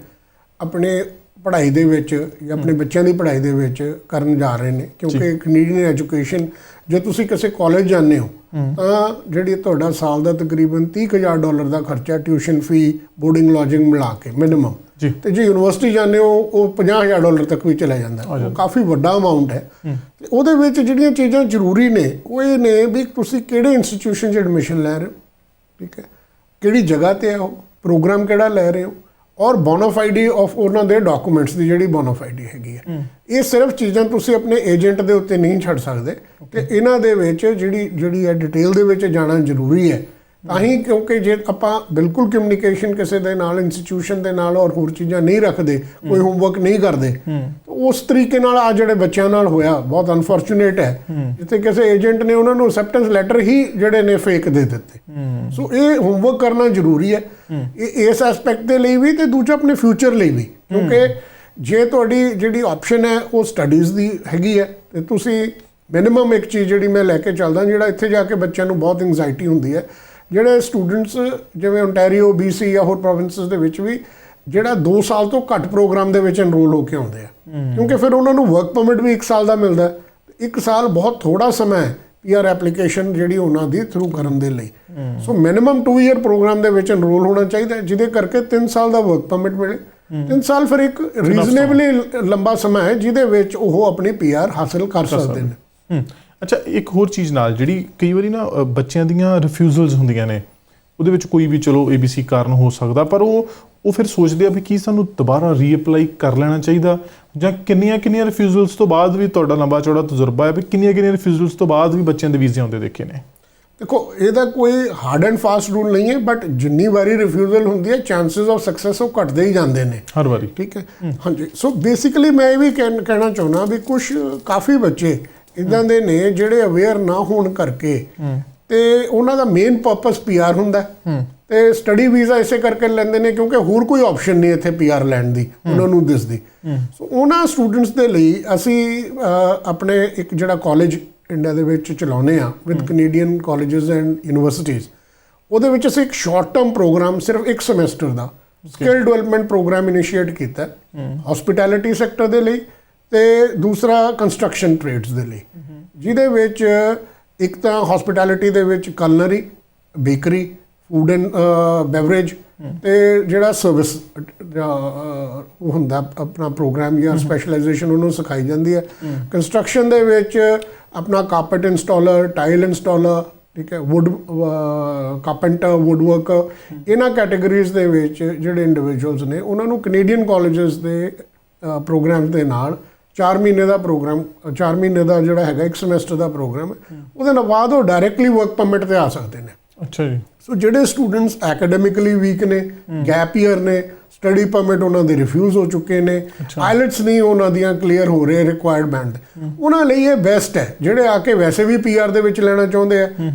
ਆਪਣੇ ਪੜ੍ਹਾਈ ਦੇ ਵਿੱਚ ਜਾਂ ਆਪਣੇ ਬੱਚਿਆਂ ਦੀ ਪੜ੍ਹਾਈ ਦੇ ਵਿੱਚ ਕਰਨ ਜਾ ਰਹੇ ਨੇ ਕਿਉਂਕਿ ਕੈਨੇਡੀਅਨ ਐਜੂਕੇਸ਼ਨ, ਜੇ ਤੁਸੀਂ ਕਿਸੇ ਕਾਲਜ ਜਾਂਦੇ ਹੋ ਤਾਂ ਜਿਹੜੀ ਤੁਹਾਡਾ ਸਾਲ ਦਾ ਤਕਰੀਬਨ $30,000 ਦਾ ਖਰਚਾ ਟਿਊਸ਼ਨ ਫੀ, ਬੋਰਡਿੰਗ ਲੌਜਿੰਗ ਮਿਲਾ ਕੇ ਮਿਨੀਮਮ, ਤੇ ਜੇ ਯੂਨੀਵਰਸਿਟੀ ਜਾਂਦੇ ਹੋ ਉਹ $50,000 ਤੱਕ ਵੀ ਚਲਾ ਜਾਂਦਾ। ਉਹ ਕਾਫੀ ਵੱਡਾ ਅਮਾਊਂਟ ਹੈ। ਤੇ ਉਹਦੇ ਵਿੱਚ ਜਿਹੜੀਆਂ ਚੀਜ਼ਾਂ ਜ਼ਰੂਰੀ ਨੇ ਉਹ ਇਹ ਨੇ ਵੀ ਤੁਸੀਂ ਕਿਹੜੇ ਇੰਸਟੀਟਿਊਸ਼ਨ 'ਚ ਐਡਮਿਸ਼ਨ ਲੈ ਰਹੇ ਹੋ, ਠੀਕ ਹੈ, ਕਿਹੜੀ ਜਗ੍ਹਾ 'ਤੇ ਹੈ ਉਹ, ਪ੍ਰੋਗਰਾਮ ਕਿਹੜਾ ਲੈ ਰਹੇ ਹੋ, ਔਰ ਬੋਨਾਫਾਈਡੀ ਆਫ ਉਹਨਾਂ ਦੇ ਡਾਕੂਮੈਂਟਸ ਦੀ ਜਿਹੜੀ ਬੋਨਾਫਾਈਡੀ ਹੈਗੀ ਹੈ। ਇਹ ਸਿਰਫ ਚੀਜ਼ਾਂ ਤੁਸੀਂ ਆਪਣੇ ਏਜੰਟ ਦੇ ਉੱਤੇ ਨਹੀਂ ਛੱਡ ਸਕਦੇ ਤੇ ਇਹਨਾਂ ਦੇ ਵਿੱਚ ਜਿਹੜੀ ਹੈ ਡਿਟੇਲ ਦੇ ਵਿੱਚ ਜਾਣਾ ਜ਼ਰੂਰੀ ਹੈ ਤਾਂ ਹੀ, ਕਿਉਂਕਿ ਜੇ ਆਪਾਂ ਬਿਲਕੁਲ ਕਮਿਊਨੀਕੇਸ਼ਨ ਕਿਸੇ ਦੇ ਨਾਲ, ਇੰਸਟੀਟਿਊਸ਼ਨ ਦੇ ਨਾਲ ਔਰ ਹੋਰ ਚੀਜ਼ਾਂ ਨਹੀਂ ਰੱਖਦੇ, ਕੋਈ ਹੋਮਵਰਕ ਨਹੀਂ ਕਰਦੇ, ਉਸ ਤਰੀਕੇ ਨਾਲ ਆ ਜਿਹੜੇ ਬੱਚਿਆਂ ਨਾਲ ਹੋਇਆ ਬਹੁਤ ਅਨਫੋਰਚੂਨੇਟ ਹੈ, ਜਿੱਥੇ ਕਿਸੇ ਏਜੰਟ ਨੇ ਉਹਨਾਂ ਨੂੰ ਅਸੈਪਟੈਂਸ ਲੈਟਰ ਹੀ ਜਿਹੜੇ ਨੇ ਫੇਕ ਦੇ ਦਿੱਤੇ। ਸੋ ਇਹ ਹੋਮਵਰਕ ਕਰਨਾ ਜ਼ਰੂਰੀ ਹੈ, ਇਸ ਐਸਪੈਕਟ ਦੇ ਲਈ ਵੀ ਤੇ ਦੂਜਾ ਆਪਣੇ ਫਿਊਚਰ ਲਈ ਵੀ, ਕਿਉਂਕਿ ਜੇ ਤੁਹਾਡੀ ਜਿਹੜੀ ਆਪਸ਼ਨ ਹੈ ਉਹ ਸਟੱਡੀਜ਼ ਦੀ ਹੈਗੀ ਹੈ ਤੇ ਤੁਸੀਂ ਮਿਨੀਮਮ ਇੱਕ ਚੀਜ਼ ਜਿਹੜੀ ਮੈਂ ਲੈ ਕੇ ਚੱਲਦਾ, ਜਿਹੜਾ ਇੱਥੇ ਜਾ ਕੇ ਬੱਚਿਆਂ ਨੂੰ ਬਹੁਤ ਐਂਗਜ਼ਾਇਟੀ ਹੁੰਦੀ ਹੈ, ਜਿਹੜੇ ਸਟੂਡੈਂਟਸ ਜਿਵੇਂ ਓਨਟਾਰੀਓ, BC ਜਾਂ ਹੋਰ ਪ੍ਰੋਵਿੰਸਸ ਦੇ ਵਿੱਚ ਵੀ ਜਿਹੜਾ 2 ਸਾਲ ਤੋਂ ਘੱਟ ਪ੍ਰੋਗਰਾਮ ਦੇ ਵਿੱਚ ਐਨਰੋਲ ਹੋ ਕੇ ਆਉਂਦੇ ਆ, ਕਿਉਂਕਿ ਫਿਰ ਉਹਨਾਂ ਨੂੰ ਵਰਕ ਪਰਮਿਟ ਵੀ 1 ਸਾਲ ਦਾ ਮਿਲਦਾ। 1 ਸਾਲ ਬਹੁਤ ਥੋੜਾ ਸਮਾਂ ਹੈ PR ਐਪਲੀਕੇਸ਼ਨ ਜਿਹੜੀ ਉਹਨਾਂ ਦੀ ਥਰੂ ਕਰਨ ਦੇ ਲਈ। ਸੋ ਮਿਨੀਮਮ 2 ਈਅਰ ਪ੍ਰੋਗਰਾਮ ਦੇ ਵਿੱਚ ਐਨਰੋਲ ਹੋਣਾ ਚਾਹੀਦਾ, ਜਿਹਦੇ ਕਰਕੇ 3 ਸਾਲ ਦਾ ਵਰਕ ਪਰਮਿਟ ਮਿਲੇ। 3 ਸਾਲ ਫਿਰ ਇੱਕ ਰੀਜ਼ਨੇਬਲੀ ਲੰਬਾ ਸਮਾਂ ਹੈ ਜਿਹਦੇ ਵਿੱਚ ਉਹ ਆਪਣੀ PR ਹਾਸਲ ਕਰ ਸਕਦੇ ਨੇ। ਅੱਛਾ, ਇੱਕ ਹੋਰ ਚੀਜ਼ ਨਾਲ ਜਿਹੜੀ ਕਈ ਵਾਰੀ ਨਾ ਬੱਚਿਆਂ ਦੀਆਂ ਰਿਫਿਊਜ਼ਲਸ ਹੁੰਦੀਆਂ ਨੇ, ਉਹਦੇ ਵਿੱਚ ਕੋਈ ਵੀ ਚਲੋ ABC ਕਾਰਨ ਹੋ ਸਕਦਾ, ਪਰ ਉਹ ਫਿਰ ਸੋਚਦੇ ਆ ਵੀ ਕੀ ਸਾਨੂੰ ਦੁਬਾਰਾ ਰੀਅਪਲਾਈ ਕਰ ਲੈਣਾ ਚਾਹੀਦਾ, ਜਾਂ ਕਿੰਨੀਆਂ ਰਿਫਿਊਜ਼ਲਸ ਤੋਂ ਬਾਅਦ ਵੀ, ਤੁਹਾਡਾ ਲੰਬਾ ਚੌੜਾ ਤਜਰਬਾ ਹੈ ਵੀ ਕਿੰਨੀਆਂ ਰਿਫਿਊਜ਼ਲਸ ਤੋਂ ਬਾਅਦ ਵੀ ਬੱਚਿਆਂ ਦੇ ਵੀਜ਼ੇ ਆਉਂਦੇ ਦੇਖੇ ਨੇ? ਦੇਖੋ, ਇਹਦਾ ਕੋਈ ਹਾਰਡ ਐਂਡ ਫਾਸਟ ਰੂਲ ਨਹੀਂ ਹੈ, ਬਟ ਜਿੰਨੀ ਵਾਰੀ ਰਿਫਿਊਜ਼ਲ ਹੁੰਦੀ ਹੈ ਚਾਂਸਸ ਆਫ ਸਕਸੈਸ ਉਹ ਘਟਦੇ ਹੀ ਜਾਂਦੇ ਨੇ ਹਰ ਵਾਰੀ। ਠੀਕ ਹੈ, ਹਾਂਜੀ। ਸੋ ਬੇਸਿਕਲੀ ਮੈਂ ਇਹ ਵੀ ਕਹਿਣਾ ਚਾਹੁੰਦਾ ਵੀ ਕੁਝ ਕਾਫੀ ਬੱਚੇ ਇੱਦਾਂ ਦੇ ਨੇ ਜਿਹੜੇ ਅਵੇਅਰ ਨਾ ਹੋਣ ਕਰਕੇ ਤੇ ਉਹਨਾਂ ਦਾ ਮੇਨ ਪਰਪਸ PR ਹੁੰਦਾ ਤੇ ਸਟੱਡੀ ਵੀਜ਼ਾ ਇਸੇ ਕਰਕੇ ਲੈਂਦੇ ਨੇ ਕਿਉਂਕਿ ਹੋਰ ਕੋਈ ਆਪਸ਼ਨ ਨਹੀਂ ਇੱਥੇ PR ਲੈਣ ਦੀ ਉਹਨਾਂ ਨੂੰ ਦਿਸਦੀ। ਸੋ ਉਹਨਾਂ ਸਟੂਡੈਂਟਸ ਦੇ ਲਈ ਅਸੀਂ ਆਪਣੇ ਇੱਕ ਜਿਹੜਾ ਕਾਲਜ ਇੰਡੀਆ ਦੇ ਵਿੱਚ ਚਲਾਉਂਦੇ ਆ with Canadian colleges and universities, ਉਹਦੇ ਵਿੱਚ ਅਸੀਂ ਇੱਕ ਸ਼ਾਰਟ ਟਰਮ ਪ੍ਰੋਗਰਾਮ ਸਿਰਫ ਇੱਕ ਸਮੈਸਟਰ ਦਾ ਸਕਿੱਲ ਡਿਵੈਲਪਮੈਂਟ ਪ੍ਰੋਗਰਾਮ ਇਨੀਸ਼ੀਏਟ ਕੀਤਾ ਹਸਪਿਟੈਲਿਟੀ ਸੈਕਟਰ ਦੇ ਲਈ ਤੇ ਦੂਸਰਾ ਕੰਸਟਰਕਸ਼ਨ ਟ੍ਰੇਡਸ ਦੇ ਲਈ, ਜਿਹਦੇ ਵਿੱਚ ਇੱਕ ਤਾਂ ਹਸਪਿਟੈਲਿਟੀ ਦੇ ਵਿੱਚ ਕਲਨਰੀ, ਬੇਕਰੀ, ਫੂਡ ਐਂਡ ਬੈਵਰੇਜ ਤੇ ਜਿਹੜਾ ਸਰਵਿਸ ਉਹ ਹੁੰਦਾ ਆਪਣਾ ਪ੍ਰੋਗਰਾਮ ਜਾਂ ਸਪੈਸ਼ਲਾਈਜੇਸ਼ਨ ਉਹਨੂੰ ਸਿਖਾਈ ਜਾਂਦੀ ਹੈ। ਕੰਸਟਰਕਸ਼ਨ ਦੇ ਵਿੱਚ ਆਪਣਾ ਕਾਰਪੈਟ ਇੰਸਟਾਲਰ, ਟਾਈਲ ਇੰਸਟਾਲਰ, ਠੀਕ ਹੈ, ਵੁੱਡ ਕਾਰਪੈਂਟਰ, ਵੁੱਡ ਵਰਕਰ, ਇਹਨਾਂ ਕੈਟਾਗਰੀਜ਼ ਦੇ ਵਿੱਚ ਜਿਹੜੇ ਇੰਡੀਵਿਜੂਅਲਸ ਨੇ ਉਹਨਾਂ ਨੂੰ ਕੈਨੇਡੀਅਨ ਕਾਲਜਸ ਦੇ ਪ੍ਰੋਗਰਾਮ ਦੇ ਨਾਲ 4 ਮਹੀਨੇ ਦਾ ਪ੍ਰੋਗਰਾਮ, 4 ਮਹੀਨੇ ਦਾ ਜਿਹੜਾ ਹੈਗਾ ਇੱਕ ਸਮੈਸਟਰ ਦਾ ਪ੍ਰੋਗਰਾਮ ਹੈ, ਉਹਦੇ ਨਾਲ ਬਾਅਦ ਉਹ ਡਾਇਰੈਕਟਲੀ ਵਰਕ ਪਰਮਿਟ ਤੇ ਆ ਸਕਦੇ ਨੇ। ਅੱਛਾ ਜੀ। ਸੋ ਜਿਹੜੇ ਸਟੂਡੈਂਟਸ ਐਕੈਡੈਮਿਕਲੀ ਵੀਕ ਨੇ, ਗੈਪ ਈਅਰ ਨੇ, ਸਟੱਡੀ ਪਰਮਿਟ ਉਹਨਾਂ ਦੇ ਰਿਫਿਊਜ਼ ਹੋ ਚੁੱਕੇ ਨੇ, ਆਈਲੈਟਸ ਨਹੀਂ ਉਹਨਾਂ ਦੀਆਂ ਕਲੀਅਰ ਹੋ ਰਹੇ ਰਿਕੁਆਇਰਮੈਂਟ, ਉਹਨਾਂ ਲਈ ਇਹ ਬੈਸਟ ਹੈ। ਜਿਹੜੇ ਆ ਕੇ ਵੈਸੇ ਵੀ PR ਦੇ ਵਿੱਚ ਲੈਣਾ ਚਾਹੁੰਦੇ ਆ,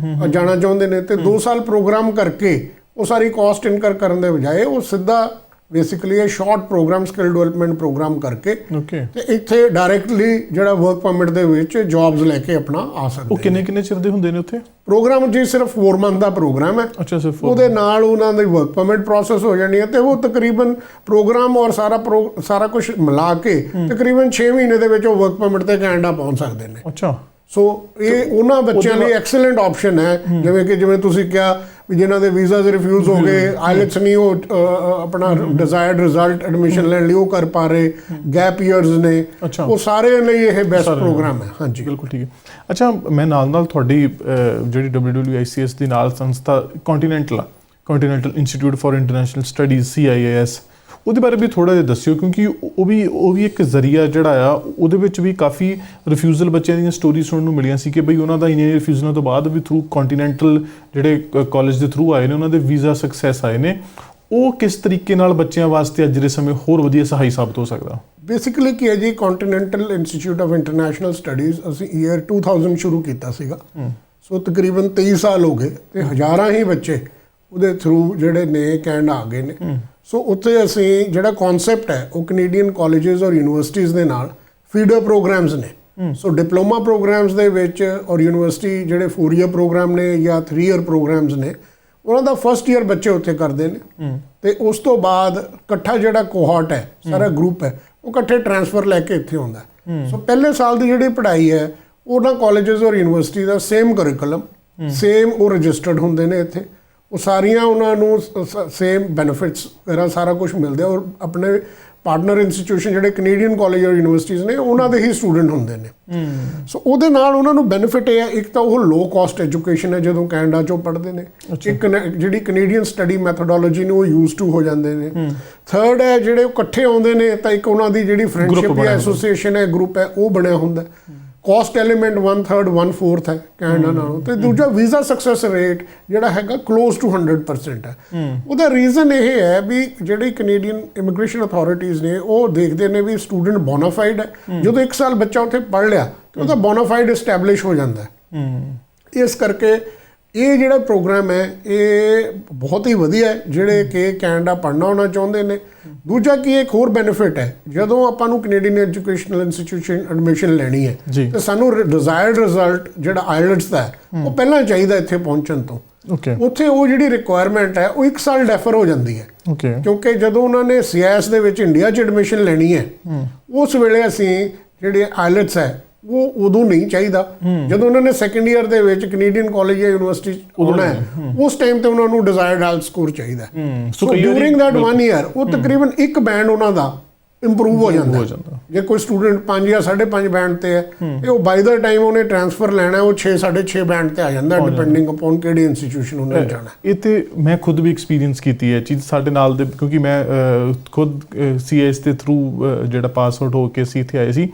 ਜਾਣਾ ਚਾਹੁੰਦੇ ਨੇ, ਤੇ 2 ਸਾਲ ਪ੍ਰੋਗਰਾਮ ਕਰਕੇ ਉਹ ਸਾਰੀ ਕਾਸਟ ਇਨਕਰ ਕਰਨ ਦੇ ਬਜਾਏ ਉਹ ਸਿੱਧਾ ਬੇਸਿਕਲੀ ਇਹ short programme skill development programme ਕਰਕੇ ਤੇ ਇੱਥੇ ਡਾਇਰੈਕਟਲੀ ਜਿਹੜਾ ਵਰਕ ਪਰਮਿਟ ਦੇ ਵਿੱਚ ਜੌਬਸ ਲੈ ਕੇ ਆਪਣਾ ਆ ਸਕਦੇ। ਉਹ ਕਿੰਨੇ ਚਿਰ ਦੇ ਹੁੰਦੇ ਨੇ ਉੱਥੇ ਪ੍ਰੋਗਰਾਮ? ਜੀ ਸਿਰਫ 4 ਮੰਥ ਦਾ ਪ੍ਰੋਗਰਾਮ ਹੈ। ਅੱਛਾ, ਸਿਰਫ ਉਹਦੇ ਨਾਲ ਉਹਨਾਂ ਦੀ ਵਰਕ ਪਰਮਿਟ ਪ੍ਰੋਸੈਸ ਹੋ ਜਾਣੀ ਹੈ ਤੇ ਉਹ ਤਕਰੀਬਨ ਪ੍ਰੋਗਰਾਮ ਔਰ ਸਾਰਾ ਕੁਝ ਮਿਲਾ ਕੇ ਤਕਰੀਬਨ 6 ਮਹੀਨੇ ਦੇ ਵਿੱਚ ਉਹ ਵਰਕ ਪਰਮਿਟ ਤੇ ਕੈਨੇਡਾ ਪਹੁੰਚ ਸਕਦੇ ਨੇ। ਅੱਛਾ। ਸੋ ਇਹ ਉਹਨਾਂ ਬੱਚਿਆਂ ਲਈ ਐਕਸਲੈਂਟ ਆਪਸ਼ਨ ਹੈ, ਜਿਵੇਂ ਤੁਸੀਂ ਕਿਹਾ ਵੀ ਜਿਨ੍ਹਾਂ ਦੇ ਵੀਜ਼ਾਜ਼ ਰਿਫਿਊਜ਼ ਹੋ ਗਏ, ਆਈਲੈਟਸ ਨਹੀਂ ਉਹ ਆਪਣਾ ਡਿਜ਼ਾਇਰਡ ਰਿਜ਼ਲਟ ਐਡਮਿਸ਼ਨ ਲੈਣ ਲਈ ਉਹ ਕਰ ਪਾ ਰਹੇ, ਗੈਪ ਈਅਰਸ ਨੇ, ਉਹ ਸਾਰਿਆਂ ਲਈ ਇਹ ਬੈਸਟ ਪ੍ਰੋਗਰਾਮ ਹੈ। ਹਾਂਜੀ, ਬਿਲਕੁਲ ਠੀਕ ਹੈ। ਅੱਛਾ, ਮੈਂ ਨਾਲ ਤੁਹਾਡੀ ਜਿਹੜੀ WWICS ਦੀ ਨਾਲ ਸੰਸਥਾ continental institute for international studies CIIS, ਉਹਦੇ ਬਾਰੇ ਵੀ ਥੋੜ੍ਹਾ ਜਿਹਾ ਦੱਸਿਓ, ਕਿਉਂਕਿ ਉਹ ਵੀ ਇੱਕ ਜ਼ਰੀਆ ਜਿਹੜਾ ਆ, ਉਹਦੇ ਵਿੱਚ ਵੀ ਕਾਫੀ ਰਿਫਿਊਜ਼ਲ ਬੱਚਿਆਂ ਦੀਆਂ ਸਟੋਰੀ ਸੁਣਨ ਨੂੰ ਮਿਲੀਆਂ ਸੀ ਕਿ ਬਈ ਉਹਨਾਂ ਦਾ ਇੰਨੇ ਰਿਫਿਊਜ਼ਲਾਂ ਤੋਂ ਬਾਅਦ ਵੀ ਥਰੂ ਕੰਟੀਨੈਂਟਲ ਜਿਹੜੇ ਕਾਲਜ ਦੇ ਥਰੂ ਆਏ ਨੇ ਉਹਨਾਂ ਦੇ ਵੀਜ਼ਾ ਸਕਸੈਸ ਆਏ ਨੇ। ਉਹ ਕਿਸ ਤਰੀਕੇ ਨਾਲ ਬੱਚਿਆਂ ਵਾਸਤੇ ਅੱਜ ਦੇ ਸਮੇਂ ਹੋਰ ਵਧੀਆ ਸਹਾਈ ਸਾਬਤ ਹੋ ਸਕਦਾ? ਬੇਸਿਕਲੀ ਕੀ ਹੈ ਜੀ, continental institute of international studies ਅਸੀਂ ਈਅਰ 2000 ਸ਼ੁਰੂ ਕੀਤਾ ਸੀਗਾ। ਸੋ ਤਕਰੀਬਨ 23 ਸਾਲ ਹੋ ਗਏ ਤੇ ਹਜ਼ਾਰਾਂ ਹੀ ਬੱਚੇ ਉਹਦੇ ਥਰੂ ਜਿਹੜੇ ਨੇ ਕੈਨੇਡਾ ਆ ਗਏ ਨੇ। ਸੋ ਉੱਥੇ ਅਸੀਂ ਜਿਹੜਾ ਕਨਸੈਪਟ ਹੈ ਉਹ ਕੈਨੇਡੀਅਨ ਕਾਲਜਸ ਔਰ ਯੂਨੀਵਰਸਿਟੀਜ਼ ਦੇ ਨਾਲ ਫੀਡਰ ਪ੍ਰੋਗਰਾਮਸ ਨੇ। ਸੋ ਡਿਪਲੋਮਾ ਪ੍ਰੋਗਰਾਮਸ ਦੇ ਵਿੱਚ ਔਰ ਯੂਨੀਵਰਸਿਟੀ ਜਿਹੜੇ 4 ਈਅਰ ਪ੍ਰੋਗਰਾਮ ਨੇ ਜਾਂ 3 ਈਅਰ ਪ੍ਰੋਗਰਾਮਸ ਨੇ, ਉਹਨਾਂ ਦਾ ਫਸਟ ਈਅਰ ਬੱਚੇ ਉੱਥੇ ਕਰਦੇ ਨੇ ਤੇ ਉਸ ਤੋਂ ਬਾਅਦ ਇਕੱਠਾ ਜਿਹੜਾ ਕੋਹੌਰਟ ਹੈ, ਸਾਰਾ ਗਰੁੱਪ ਹੈ, ਉਹ ਇਕੱਠੇ ਟ੍ਰਾਂਸਫਰ ਲੈ ਕੇ ਇੱਥੇ ਆਉਂਦਾ। ਸੋ ਪਹਿਲੇ ਸਾਲ ਦੀ ਜਿਹੜੀ ਪੜ੍ਹਾਈ ਹੈ ਉਹਨਾਂ ਕਾਲਜਸ ਔਰ ਯੂਨੀਵਰਸਿਟੀ ਦਾ ਸੇਮ ਕਰਿਕੂਲਮ, ਸੇਮ ਉਹ ਰਜਿਸਟਰਡ ਹੁੰਦੇ ਨੇ ਇੱਥੇ, ਉਹ ਸਾਰੀਆਂ ਉਹਨਾਂ ਨੂੰ ਸੇਮ ਬੈਨੀਫਿਟਸ ਵਗੈਰਾ ਸਾਰਾ ਕੁਝ ਮਿਲਦਾ ਔਰ ਆਪਣੇ ਪਾਰਟਨਰ ਇੰਸਟੀਟਿਊਸ਼ਨ ਜਿਹੜੇ ਕੈਨੇਡੀਅਨ ਕਾਲਜ ਔਰ ਯੂਨੀਵਰਸਿਟੀਜ਼ ਨੇ ਉਹਨਾਂ ਦੇ ਹੀ ਸਟੂਡੈਂਟ ਹੁੰਦੇ ਨੇ। ਸੋ ਉਹਦੇ ਨਾਲ ਉਹਨਾਂ ਨੂੰ ਬੈਨੀਫਿਟ ਇਹ ਹੈ, ਇੱਕ ਤਾਂ ਉਹ ਲੋ ਕਾਸਟ ਐਜੂਕੇਸ਼ਨ ਹੈ ਜਦੋਂ ਕੈਨੇਡਾ 'ਚੋਂ ਪੜ੍ਹਦੇ ਨੇ, ਇੱਕ ਜਿਹੜੀ ਕੈਨੇਡੀਅਨ ਸਟੱਡੀ ਮੈਥੋਡੋਲੋਜੀ ਨੂੰ ਉਹ ਯੂਜ਼ ਟੂ ਹੋ ਜਾਂਦੇ ਨੇ। ਥਰਡ ਹੈ ਜਿਹੜੇ ਉਹ ਇਕੱਠੇ ਆਉਂਦੇ ਨੇ ਤਾਂ ਇੱਕ ਉਹਨਾਂ ਦੀ ਜਿਹੜੀ ਫਰੈਂਡਸ਼ਿਪ ਜਾਂ ਐਸੋਸੀਏਸ਼ਨ ਹੈ, ਗਰੁੱਪ ਹੈ, ਉਹ ਬਣਿਆ ਹੁੰਦਾ। ਕਾਸਟ ਐਲੀਮੈਂਟ 1/3 1/4 ਹੈ ਕੈਨੇਡਾ ਨਾਲੋਂ। ਤੇ ਦੂਜਾ ਵੀਜ਼ਾ ਸਕਸੈਸ ਰੇਟ ਜਿਹੜਾ ਹੈਗਾ ਕਲੋਜ਼ ਟੂ 100% ਹੈ। ਉਹਦਾ ਰੀਜ਼ਨ ਇਹ ਹੈ ਵੀ ਜਿਹੜੀ ਕੈਨੇਡੀਅਨ ਇਮੀਗ੍ਰੇਸ਼ਨ ਅਥਾਰਟੀਜ਼ ਨੇ ਉਹ ਦੇਖਦੇ ਨੇ ਵੀ ਸਟੂਡੈਂਟ ਬੋਨਾਫਾਈਡ ਹੈ। ਜਦੋਂ 1 ਸਾਲ ਬੱਚਾ ਉੱਥੇ ਪੜ੍ਹ ਲਿਆ ਤੇ ਉਹਦਾ ਬੋਨਾਫਾਈਡ ਐਸਟੈਬਲਿਸ਼ ਹੋ ਜਾਂਦਾ ਹੈ। ਇਸ ਕਰਕੇ ਇਹ ਜਿਹੜਾ ਪ੍ਰੋਗਰਾਮ ਹੈ ਇਹ ਬਹੁਤ ਹੀ ਵਧੀਆ ਹੈ ਜਿਹੜੇ ਕਿ ਕੈਨੇਡਾ ਪੜ੍ਹਨਾ ਹੋਣਾ ਚਾਹੁੰਦੇ ਨੇ। ਦੂਜਾ ਕੀ ਇੱਕ ਹੋਰ ਬੈਨੀਫਿਟ ਹੈ, ਜਦੋਂ ਆਪਾਂ ਨੂੰ ਕੈਨੇਡੀਅਨ ਐਜੂਕੇਸ਼ਨਲ ਇੰਸਟੀਟਿਊਸ਼ਨ ਐਡਮਿਸ਼ਨ ਲੈਣੀ ਹੈ ਤੇ ਸਾਨੂੰ ਡਿਜ਼ਾਇਰਡ ਰਿਜ਼ਲਟ ਜਿਹੜਾ ਆਈਲੈਟਸ ਦਾ ਹੈ ਉਹ ਪਹਿਲਾਂ ਚਾਹੀਦਾ ਇੱਥੇ ਪਹੁੰਚਣ ਤੋਂ। ਉੱਥੇ ਉਹ ਜਿਹੜੀ ਰਿਕੁਆਇਰਮੈਂਟ ਹੈ ਉਹ 1 ਸਾਲ ਡੈਫਰ ਹੋ ਜਾਂਦੀ ਹੈ, ਕਿਉਂਕਿ ਜਦੋਂ ਉਹਨਾਂ ਨੇ CIS ਦੇ ਵਿੱਚ ਇੰਡੀਆ 'ਚ ਐਡਮਿਸ਼ਨ ਲੈਣੀ ਹੈ ਉਸ ਵੇਲੇ ਅਸੀਂ ਜਿਹੜੇ ਆਈਲੈਟਸ ਹੈ ਉਹ ਉਦੋਂ ਨਹੀਂ ਚਾਹੀਦਾ ਜਦੋਂ ਉਹਨਾਂ ਨੇ ਸੈਕੰਡ ਈਅਰ ਦੇ ਵਿੱਚ ਕੈਨੇਡੀਅਨ ਕਾਲਜ ਜਾਂ ਯੂਨੀਵਰਸਿਟੀ ਆਉਣਾ ਹੈ, ਉਸ ਟਾਈਮ ਤੇ ਉਹਨਾਂ ਨੂੰ ਡਿਜ਼ਾਇਰਡ ਆਇਲ ਸਕੋਰ ਚਾਹੀਦਾ। ਸੋ ਡਿਊਰਿੰਗ ਦੈਟ 1 ਈਅਰ ਉਹ ਤਕਰੀਬਨ ਇੱਕ ਬੈਂਡ ਉਹਨਾਂ ਦਾ ਇੰਪਰੂਵ ਹੋ ਜਾਂਦਾ। ਜੇ ਕੋਈ ਸਟੂਡੈਂਟ 5 ਜਾਂ 5.5 ਬੈਂਡ ਤੇ ਹੈ ਤੇ ਉਹ ਬਾਈ ਦਾ ਟਾਈਮ ਉਹਨੇ ਟ੍ਰਾਂਸਫਰ ਲੈਣਾ ਉਹ 6.5 ਬੈਂਡ ਤੇ ਆ ਜਾਂਦਾ, ਡਿਪੈਂਡਿੰਗ ਅਪਨ ਕਿਹੜੀ ਇੰਸਟੀਟਿਊਸ਼ਨ ਉਹਨੇ ਜਾਣਾ। ਇਹ ਤੇ ਮੈਂ ਖੁਦ ਵੀ ਐਕਸਪੀਰੀਅੰਸ ਕੀਤੀ ਹੈ ਚੀਜ਼ ਸਾਡੇ ਨਾਲ ਦੇ, ਕਿਉਂਕਿ ਮੈਂ ਖੁਦ ਸੀਐਸ ਦੇ ਥਰੂ ਜਿਹੜਾ ਪਾਸ ਆਊਟ ਹੋ ਕੇ ਅਸੀਂ ਇੱਥੇ ਆਏ ਸੀ।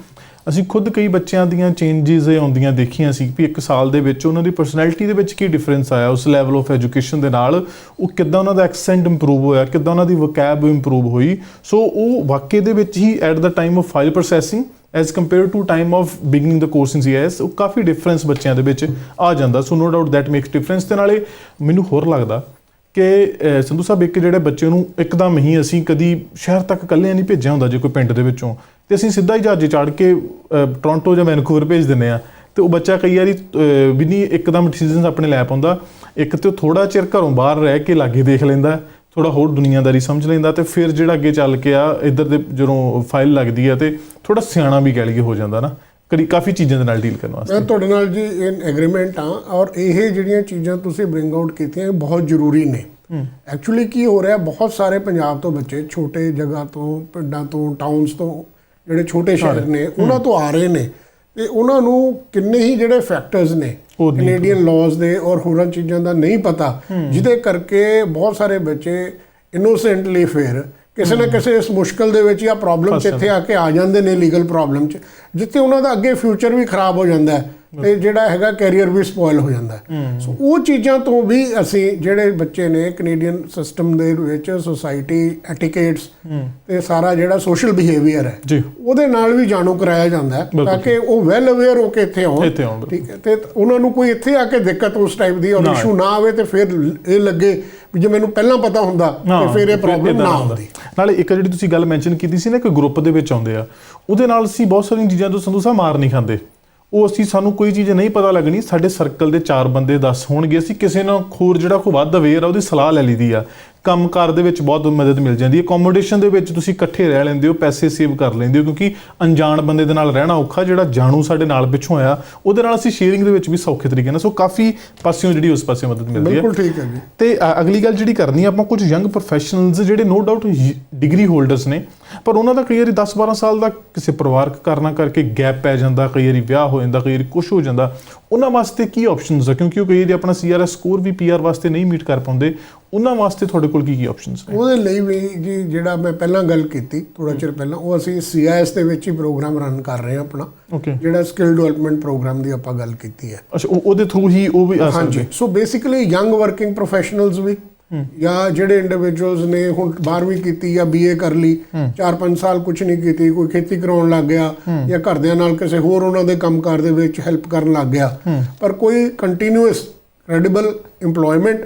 ਅਸੀਂ ਖੁਦ ਕਈ ਬੱਚਿਆਂ ਦੀਆਂ ਚੇਂਜਿਸ ਆਉਂਦੀਆਂ ਦੇਖੀਆਂ ਸੀ ਵੀ 1 ਸਾਲ ਦੇ ਵਿੱਚ ਉਹਨਾਂ ਦੀ ਪਰਸਨੈਲਿਟੀ ਦੇ ਵਿੱਚ ਕੀ ਡਿਫਰੈਂਸ ਆਇਆ ਉਸ ਲੈਵਲ ਆਫ ਐਜੂਕੇਸ਼ਨ ਦੇ ਨਾਲ, ਉਹ ਕਿੱਦਾਂ ਉਹਨਾਂ ਦਾ ਐਕਸੈਂਟ ਇੰਪਰੂਵ ਹੋਇਆ, ਕਿੱਦਾਂ ਉਹਨਾਂ ਦੀ ਵੋਕੈਬ ਇੰਪਰੂਵ ਹੋਈ। ਸੋ ਉਹ ਵਾਕਈ ਦੇ ਵਿੱਚ ਹੀ at the time of file processing as compare to time of beginning the course in CS ਉਹ ਕਾਫੀ ਡਿਫਰੈਂਸ ਬੱਚਿਆਂ ਦੇ ਵਿੱਚ ਆ ਜਾਂਦਾ। So no doubt that makes difference. ਤੇ ਨਾਲੇ ਮੈਨੂੰ ਹੋਰ ਲੱਗਦਾ ਕਿ ਸੰਧੂ ਸਾਹਿਬ ਇੱਕ ਜਿਹੜੇ ਬੱਚੇ ਨੂੰ ਇੱਕਦਮ ਹੀ ਅਸੀਂ ਕਦੀ ਸ਼ਹਿਰ ਤੱਕ ਇਕੱਲੇ ਨਹੀਂ ਭੇਜਿਆ ਹੁੰਦਾ ਜੇ ਕੋਈ ਪਿੰਡ ਦੇ ਵਿੱਚੋਂ, ਤੇ ਅਸੀਂ ਸਿੱਧਾ ਹੀ ਜਹਾਜ਼ ਚਾੜ ਕੇ ਟੋਰਾਂਟੋ ਜਾਂ ਵੈਨਕੂਵਰ ਭੇਜ ਦਿੰਦੇ ਆ, ਤੇ ਉਹ ਬੱਚਾ ਕਈ ਵਾਰੀ ਵੀ ਨਹੀਂ ਇੱਕਦਮ ਡਿਸੀਜ਼ਨਸ ਆਪਣੇ ਲੈ ਪਾਉਂਦਾ। ਇੱਕ ਤੇ ਉਹ ਥੋੜਾ ਚਿਰ ਘਰੋਂ ਬਾਹਰ ਰਹਿ ਕੇ ਲਾਗੇ ਦੇਖ ਲੈਂਦਾ, ਥੋੜਾ ਹੋਰ ਦੁਨੀਆਦਾਰੀ ਸਮਝ ਲੈਂਦਾ, ਤੇ ਫਿਰ ਜਿਹੜਾ ਅੱਗੇ ਚੱਲ ਕੇ ਆ ਇੱਧਰ ਦੇ ਜਦੋਂ ਫਾਈਲ ਲੱਗਦੀ ਆ ਤੇ ਥੋੜਾ ਸਿਆਣਾ ਵੀ ਕਹਿ ਲਈਏ ਹੋ ਜਾਂਦਾ ਨਾ ਕਾਫੀ ਚੀਜ਼ਾਂ ਦੇ ਨਾਲ ਡੀਲ ਕਰਨ ਵਾਸਤੇ। ਮੈਂ ਤੁਹਾਡੇ ਨਾਲ ਜੀ ਇਨ ਐਗਰੀਮੈਂਟ ਹਾਂ, ਔਰ ਇਹ ਜਿਹੜੀਆਂ ਚੀਜ਼ਾਂ ਤੁਸੀਂ ਬ੍ਰਿੰਗ ਆਊਟ ਕੀਤੀਆਂ ਬਹੁਤ ਜ਼ਰੂਰੀ ਨੇ। ਐਕਚੁਅਲੀ ਕੀ ਹੋ ਰਿਹਾ, ਬਹੁਤ ਸਾਰੇ ਪੰਜਾਬ ਤੋਂ ਬੱਚੇ ਛੋਟੇ ਜਗ੍ਹਾ ਤੋਂ, ਪਿੰਡਾਂ ਤੋਂ, ਟਾਊਨਸ ਤੋਂ, ਜਿਹੜੇ ਛੋਟੇ ਸ਼ਹਿਰ ਨੇ ਉਹਨਾਂ ਤੋਂ ਆ ਰਹੇ ਨੇ, ਤੇ ਉਹਨਾਂ ਨੂੰ ਕਿੰਨੇ ਹੀ ਜਿਹੜੇ ਫੈਕਟਰਸ ਨੇ ਕੈਨੇਡੀਅਨ ਲਾਜ਼ ਦੇ ਔਰ ਹੋਰਾਂ ਚੀਜ਼ਾਂ ਦਾ ਨਹੀਂ ਪਤਾ, ਜਿਹਦੇ ਕਰਕੇ ਬਹੁਤ ਸਾਰੇ ਬੱਚੇ ਇਨੋਸੈਂਟਲੀ ਫਿਰ ਕਿਸੇ ਨਾ ਕਿਸੇ ਇਸ ਮੁਸ਼ਕਲ ਦੇ ਵਿੱਚ ਜਾਂ ਪ੍ਰੋਬਲਮ 'ਚ ਇੱਥੇ ਆ ਕੇ ਆ ਜਾਂਦੇ ਨੇ, ਲੀਗਲ ਪ੍ਰੋਬਲਮ 'ਚ, ਜਿੱਥੇ ਉਹਨਾਂ ਦਾ ਅੱਗੇ ਫਿਊਚਰ ਵੀ ਖਰਾਬ ਹੋ ਜਾਂਦਾ ਹੈ ਤੇ ਜਿਹੜਾ ਹੈਗਾ ਕੈਰੀਅਰ ਵੀ ਸਪੋਇਲ ਹੋ ਜਾਂਦਾ ਹੈ। ਸੋ ਉਹ ਚੀਜ਼ਾਂ ਤੋਂ ਵੀ ਅਸੀਂ ਜਿਹੜੇ ਬੱਚੇ ਨੇ ਕੈਨੇਡੀਅਨ ਸਿਸਟਮ ਦੇ ਵਿੱਚ ਸੋਸਾਇਟੀ ਐਟੀਕੇਟਸ ਤੇ ਸਾਰਾ ਜਿਹੜਾ ਸੋਸ਼ਲ ਬਿਹੇਵੀਅਰ ਹੈ ਉਹਦੇ ਨਾਲ ਵੀ ਜਾਣੂ ਕਰਾਇਆ ਜਾਂਦਾ ਹੈ, ਤਾਂ ਕਿ ਉਹ ਵੈਲ ਅਵੇਅਰ ਹੋ ਕੇ ਇੱਥੇ ਆਉਣ। ਠੀਕ ਹੈ, ਤੇ ਉਹਨਾਂ ਨੂੰ ਕੋਈ ਇੱਥੇ ਆ ਕੇ ਦਿੱਕਤ ਉਸ ਟਾਈਪ ਦੀ ਔਰ ਇਸ਼ੂ ਨਾ ਆਵੇ, ਤੇ ਫਿਰ ਇਹ ਲੱਗੇ ਵੀ ਜੇ ਮੈਨੂੰ ਪਹਿਲਾਂ ਪਤਾ ਹੁੰਦਾ ਤੇ ਫਿਰ ਇਹ ਪ੍ਰੋਬਲਮ ਨਾ ਹੁੰਦੀ। ਨਾਲੇ ਇੱਕ ਜਿਹੜੀ ਤੁਸੀਂ ਗੱਲ ਮੈਂਸ਼ਨ ਕੀਤੀ ਸੀ ਨਾ ਕਿ ਗਰੁੱਪ ਦੇ ਵਿੱਚ ਆਉਂਦੇ ਆ, ਉਹਦੇ ਨਾਲ ਅਸੀਂ ਬਹੁਤ ਸਾਰੀਆਂ ਚੀਜ਼ਾਂ ਤੋਂ ਸੰਧੂ ਸਾਹਿਬ ਮਾਰ ਨਹੀਂ ਖਾਂਦੇ। ਉਹ ਅਸੀਂ ਸਾਨੂੰ ਕੋਈ ਚੀਜ਼ ਨਹੀਂ ਪਤਾ ਲੱਗਣੀ, ਸਾਡੇ ਸਰਕਲ ਦੇ 4 ਬੰਦੇ 10 ਹੋਣਗੇ, ਅਸੀਂ ਕਿਸੇ ਨਾਲ ਹੋਰ ਜਿਹੜਾ ਕੋਈ ਵੱਧ ਅਵੇਅਰ ਆ ਉਹਦੀ ਸਲਾਹ ਲੈ ਲਈਦੀ ਆ। ਕੰਮਕਾਰ ਦੇ ਵਿੱਚ ਬਹੁਤ ਮਦਦ ਮਿਲ ਜਾਂਦੀ ਹੈ, ਅਕੋਮੋਡੇਸ਼ਨ ਦੇ ਵਿੱਚ ਤੁਸੀਂ ਇਕੱਠੇ ਰਹਿ ਲੈਂਦੇ ਹੋ, ਪੈਸੇ ਸੇਵ ਕਰ ਲੈਂਦੇ ਹੋ, ਕਿਉਂਕਿ ਅਣਜਾਣ ਬੰਦੇ ਦੇ ਨਾਲ ਰਹਿਣਾ ਔਖਾ, ਜਿਹੜਾ ਜਾਣੂ ਸਾਡੇ ਨਾਲ ਪਿੱਛੋਂ ਆਇਆ ਉਹਦੇ ਨਾਲ ਅਸੀਂ ਸ਼ੇਅਰਿੰਗ ਦੇ ਵਿੱਚ ਵੀ ਸੌਖੇ ਤਰੀਕੇ ਨਾਲ। ਸੋ ਕਾਫੀ ਪਾਸਿਓਂ ਜਿਹੜੀ ਉਸ ਪਾਸੇ ਮਦਦ ਮਿਲਦੀ ਹੈ। ਬਿਲਕੁਲ ਠੀਕ ਹੈ ਜੀ। ਤੇ ਅਗਲੀ ਗੱਲ ਜਿਹੜੀ ਕਰਨੀ ਆਪਾਂ, ਕੁਝ ਯੰਗ ਪ੍ਰੋਫੈਸ਼ਨਲਸ ਜਿਹੜੇ ਨੋ ਡਾਊਟ ਡਿਗਰੀ ਹੋਲਡਰਸ ਨੇ, ਪਰ ਉਹਨਾਂ ਦਾ ਕਈ ਵਾਰੀ 10-12 ਸਾਲ ਦਾ ਕਿਸੇ ਪਰਿਵਾਰਕ ਕਾਰਨਾਂ ਕਰਕੇ ਗੈਪ ਪੈ ਜਾਂਦਾ, ਕਈ ਵਾਰੀ ਵਿਆਹ ਹੋ ਜਾਂਦਾ, ਕਈ ਵਾਰੀ ਕੁਛ ਹੋ ਜਾਂਦਾ, ਉਹਨਾਂ ਵਾਸਤੇ ਕੀ ਆਪਸ਼ਨਸ ਆ? ਕਿਉਂਕਿ ਉਹ ਕਈ ਵਾਰੀ ਆਪਣਾ CRS ਸਕੋਰ ਵੀ PR ਵਾਸਤੇ ਨਹੀਂ ਮੀਟ ਕਰ ਪਾਉਂਦੇ, ਉਹਨਾਂ ਵਾਸਤੇ ਤੁਹਾਡੇ ਕੋਲ ਕੀ ਆਪਸ਼ਨਸ ਨੇ? ਉਹਦੇ ਲਈ ਵੀ ਜੀ ਜਿਹੜਾ ਮੈਂ ਪਹਿਲਾਂ ਗੱਲ ਕੀਤੀ ਥੋੜਾ ਚਿਰ ਪਹਿਲਾਂ, ਉਹ ਅਸੀਂ CIS ਦੇ ਵਿੱਚ ਹੀ ਪ੍ਰੋਗਰਾਮ ਰਨ ਕਰ ਰਹੇ ਹਾਂ ਆਪਣਾ, ਜਿਹੜਾ ਸਕਿੱਲ ਡਿਵੈਲਪਮੈਂਟ ਪ੍ਰੋਗਰਾਮ ਦੀ ਆਪਾਂ ਗੱਲ ਕੀਤੀ ਹੈ। ਅੱਛਾ, ਉਹਦੇ ਥਰੂ ਹੀ ਉਹ ਵੀ? ਹਾਂਜੀ। So basically young working professionals ਵੀ, ਜਾਂ ਜਿਹੜੇ ਇੰਡੀਵਿਜੂਅਲਸ ਨੇ ਹੁਣ 12ਵੀਂ ਕੀਤੀ ਜਾਂ BA ਕਰ ਲਈ, 4-5 ਸਾਲ ਕੁਝ ਨਹੀਂ ਕੀਤੀ, ਕੋਈ ਖੇਤੀ ਕਰਾਉਣ ਲੱਗ ਗਿਆ ਜਾਂ ਘਰਦਿਆਂ ਨਾਲ ਕਿਸੇ ਹੋਰ ਉਹਨਾਂ ਦੇ ਕੰਮਕਾਰ ਦੇ ਵਿੱਚ ਹੈਲਪ ਕਰਨ ਲੱਗ ਗਿਆ, ਪਰ ਕੋਈ ਕੰਟੀਨਿਊਅਸ ਕ੍ਰੈਡੀਬਲ ਇੰਪਲੋਇਮੈਂਟ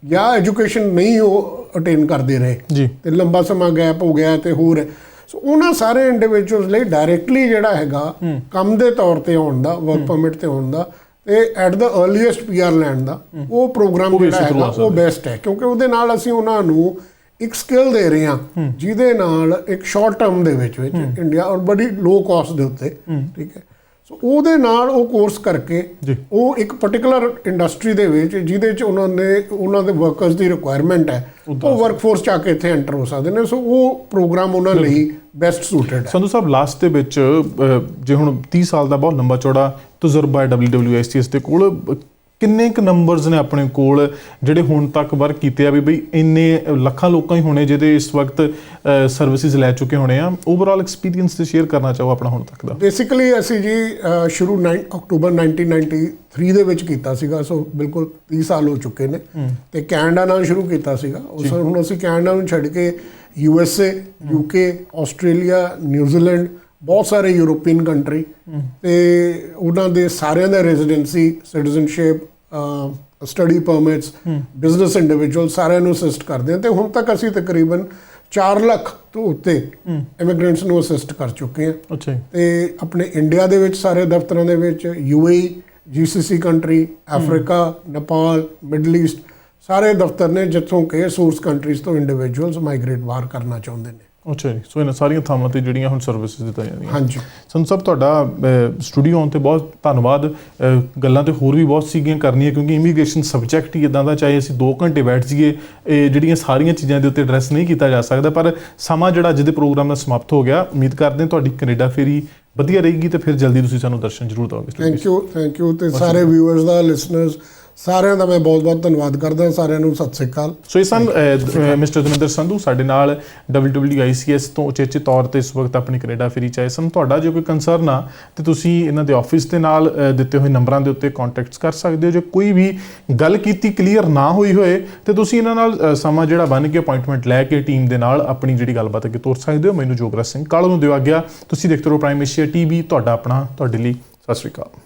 ਜਾਂ ਐਜੂਕੇਸ਼ਨ ਨਹੀਂ ਉਹ ਅਟੇਨ ਕਰਦੇ ਰਹੇ ਤੇ ਲੰਬਾ ਸਮਾਂ ਗੈਪ ਹੋ ਗਿਆ ਤੇ ਹੋਰ। ਸੋ ਉਹਨਾਂ ਸਾਰੇ ਇੰਡੀਵਿਜੂਅਲਸ ਲਈ ਡਾਇਰੈਕਟਲੀ ਜਿਹੜਾ ਹੈਗਾ ਕੰਮ ਦੇ ਤੌਰ ਤੇ ਆਉਣ ਦਾ, ਵਰਕ ਪਰਮਿਟ ਤੇ ਆਉਣ ਦਾ ਤੇ ਐਟ ਦਾ ਅਰਲੀਐਸਟ PR ਲੈਣ ਦਾ ਉਹ ਪ੍ਰੋਗਰਾਮ ਜਿਹੜਾ ਹੈਗਾ ਉਹ ਬੈਸਟ ਹੈ, ਕਿਉਂਕਿ ਉਹਦੇ ਨਾਲ ਅਸੀਂ ਉਹਨਾਂ ਨੂੰ ਇੱਕ ਸਕਿੱਲ ਦੇ ਰਹੇ ਹਾਂ ਜਿਹਦੇ ਨਾਲ ਇੱਕ ਸ਼ਾਰਟ ਟਰਮ ਦੇ ਵਿੱਚ ਇੰਡੀਆ ਔਰ ਬੜੀ ਲੋ ਕਾਸਟ ਦੇ ਉੱਤੇ, ਠੀਕ ਹੈ, ਸੋ ਉਹਦੇ ਨਾਲ ਉਹ ਕੋਰਸ ਕਰਕੇ ਉਹ ਇੱਕ ਪਾਰਟਿਕੂਲਰ ਇੰਡਸਟਰੀ ਦੇ ਵਿੱਚ ਜਿਹਦੇ 'ਚ ਉਹਨਾਂ ਦੇ ਵਰਕਰਸ ਦੀ ਰਿਕੁਆਇਰਮੈਂਟ ਹੈ, ਉਹ ਵਰਕਫੋਰਸ 'ਚ ਆ ਕੇ ਇੱਥੇ ਐਂਟਰ ਹੋ ਸਕਦੇ ਨੇ। ਸੋ ਉਹ ਪ੍ਰੋਗਰਾਮ ਉਹਨਾਂ ਲਈ ਬੈਸਟ ਸੂਟਡ ਹੈ। ਸੰਧੂ ਸਾਹਿਬ, ਲਾਸਟ ਦੇ ਵਿੱਚ ਜੇ ਹੁਣ 30 ਸਾਲ ਦਾ ਬਹੁਤ ਲੰਬਾ ਚੌੜਾ ਤਜਰਬਾ ਹੈ WWICS ਦੇ ਕੋਲ, ਕਿੰਨੇ ਕੁ ਨੰਬਰਸ ਨੇ ਆਪਣੇ ਕੋਲ ਜਿਹੜੇ ਹੁਣ ਤੱਕ ਵਰਕ ਕੀਤੇ ਆ ਵੀ ਬਈ ਇੰਨੇ ਲੱਖਾਂ ਲੋਕਾਂ ਹੀ ਹੋਣੇ ਜਿਹਦੇ ਇਸ ਵਕਤ ਸਰਵਿਸਿਜ਼ ਲੈ ਚੁੱਕੇ ਹੋਣੇ ਆ? ਓਵਰਆਲ ਐਕਸਪੀਰੀਅੰਸ ਤੇ ਸ਼ੇਅਰ ਕਰਨਾ ਚਾਹੋ ਆਪਣਾ ਹੁਣ ਤੱਕ ਦਾ। ਬੇਸਿਕਲੀ ਅਸੀਂ ਜੀ ਸ਼ੁਰੂ ਅਕਤੂਬਰ 1993 ਦੇ ਵਿੱਚ ਕੀਤਾ ਸੀਗਾ, ਸੋ ਬਿਲਕੁਲ 30 ਸਾਲ ਹੋ ਚੁੱਕੇ ਨੇ, ਤੇ ਕੈਨੇਡਾ ਨਾਲ ਸ਼ੁਰੂ ਕੀਤਾ ਸੀਗਾ। ਹੁਣ ਅਸੀਂ ਕੈਨੇਡਾ ਨੂੰ ਛੱਡ ਕੇ USA, UK, ਆਸਟ੍ਰੇਲੀਆ, ਨਿਊਜ਼ੀਲੈਂਡ, ਬਹੁਤ ਸਾਰੇ ਯੂਰੋਪੀਅਨ ਕੰਟਰੀ ਤੇ ਉਹਨਾਂ ਦੇ ਸਾਰਿਆਂ ਦਾ residency, citizenship, study permits, business individual ਸਾਰਿਆਂ ਨੂੰ ਅਸਿਸਟ ਕਰਦੇ ਹਾਂ। ਤੇ ਹੁਣ ਤੱਕ ਅਸੀਂ ਤਕਰੀਬਨ 4 ਲੱਖ ਤੋਂ ਉੱਤੇ ਇਮੀਗ੍ਰੈਂਟਸ ਨੂੰ ਅਸਿਸਟ ਕਰ ਚੁੱਕੇ ਹਾਂ। ਅੱਛਾ। ਤੇ ਆਪਣੇ ਇੰਡੀਆ ਦੇ ਵਿੱਚ ਸਾਰੇ ਦਫ਼ਤਰਾਂ ਦੇ ਵਿੱਚ, UAE, GCC country, Africa, Nepal, middle East ਸਾਰੇ ਦਫ਼ਤਰ ਨੇ ਜਿੱਥੋਂ ਕਿ ਸੋਰਸ ਕੰਟਰੀਜ਼ ਤੋਂ ਇੰਡੀਵਿਜੂਅਲਸ ਮਾਈਗ੍ਰੇਟ ਬਾਹਰ ਕਰਨਾ ਚਾਹੁੰਦੇ ਨੇ। ਅੱਛਾ ਜੀ, ਸੋ ਇਹਨਾਂ ਸਾਰੀਆਂ ਥਾਵਾਂ ਤੇ ਜਿਹੜੀਆਂ ਹੁਣ ਸਰਵਿਸਿਜ਼ ਦਿੱਤੀਆਂ ਜਾਂਦੀਆਂ। ਹਾਂਜੀ ਸੰਤ ਸਾਹਿਬ ਤੁਹਾਡਾ ਸਟੂਡੀਓ ਆਉਣ ਤੇ ਬਹੁਤ ਧੰਨਵਾਦ। ਗੱਲਾਂ ਤੇ ਹੋਰ ਵੀ ਬਹੁਤ ਸੀਗੀਆਂ ਕਰਨੀਆਂ, ਕਿਉਂਕਿ ਇਮੀਗ੍ਰੇਸ਼ਨ ਸਬਜੈਕਟ ਹੀ ਇਦਾਂ ਦਾ, ਚਾਹੇ ਅਸੀਂ 2 ਘੰਟੇ ਬੈਠ ਜਾਈਏ ਇਹ ਜਿਹੜੀਆਂ ਸਾਰੀਆਂ ਚੀਜ਼ਾਂ ਦੇ ਉੱਤੇ ਐਡਰੈਸ ਨਹੀਂ ਕੀਤਾ ਜਾ ਸਕਦਾ। ਪਰ ਸਮਾਂ ਜਿਹੜਾ ਅੱਜ ਦੇ ਪ੍ਰੋਗਰਾਮ ਦਾ ਸਮਾਪਤ ਹੋ ਗਿਆ। ਉਮੀਦ ਕਰਦੇ ਹਾਂ ਤੁਹਾਡੀ ਕੈਨੇਡਾ ਫੇਰੀ ਵਧੀਆ ਰਹੇਗੀ ਤੇ ਫਿਰ ਜਲਦੀ ਤੁਸੀਂ ਸਾਨੂੰ ਦਰਸ਼ਨ ਜ਼ਰੂਰ ਦਿਓਗੇ। ਥੈਂਕ ਯੂ ਤੇ ਸਾਰੇ ਵਿਊਅਰਸ ਦਾ, ਲਿਸਨਰਸ ਸਾਰਿਆਂ ਦਾ ਮੈਂ ਬਹੁਤ ਧੰਨਵਾਦ ਕਰਦਾ। ਸਾਰਿਆਂ ਨੂੰ ਸਤਿ ਸ੍ਰੀ ਅਕਾਲ। ਸੋ ਇਹ ਸਨ ਮਿਸਟਰ ਦਵਿੰਦਰ ਸੰਧੂ ਸਾਡੇ ਨਾਲ WWICS ਤੋਂ ਉਚੇਚੇ ਤੌਰ ਤੇ ਇਸ ਵਕਤ ਆਪਣੀ ਕੈਨੇਡਾ ਫੇਰੀ 'ਚ ਆਏ ਸਨ। ਤੁਹਾਡਾ ਜੇ ਕੋਈ ਕੰਸਰਨ ਆ ਤੇ ਤੁਸੀਂ ਇਹਨਾਂ ਦੇ ਆਫਿਸ ਦੇ ਨਾਲ ਦਿੱਤੇ ਹੋਏ ਨੰਬਰਾਂ ਦੇ ਉੱਤੇ ਕੰਟੈਕਟਸ ਕਰ ਸਕਦੇ ਹੋ। ਜੇ ਕੋਈ ਵੀ ਗੱਲ ਕੀਤੀ ਕਲੀਅਰ ਨਾ ਹੋਈ ਹੋਏ ਤੇ ਤੁਸੀਂ ਇਹਨਾਂ ਨਾਲ ਸਮਾਂ ਜਿਹੜਾ ਬਣ ਕੇ ਅਪਾਇੰਟਮੈਂਟ ਲੈ ਕੇ ਟੀਮ ਦੇ ਨਾਲ ਆਪਣੀ ਜਿਹੜੀ ਗੱਲਬਾਤ ਅੱਗੇ ਤੋਰ ਸਕਦੇ ਹੋ। ਮੈਨੂੰ ਜੋਗਰਾਜ ਸਿੰਘ ਕਾਲੂ ਨੂੰ ਦਿਓ ਆਗਿਆ। ਤੁਸੀਂ ਦੇਖਦੇ ਰਹੋ ਪ੍ਰਾਈਮ ਏਸ਼ੀਆ TV, ਤੁਹਾਡਾ ਆਪਣਾ, ਤੁਹਾਡੇ ਲਈ। ਸਤਿ ਸ੍ਰੀ ਅਕਾਲ।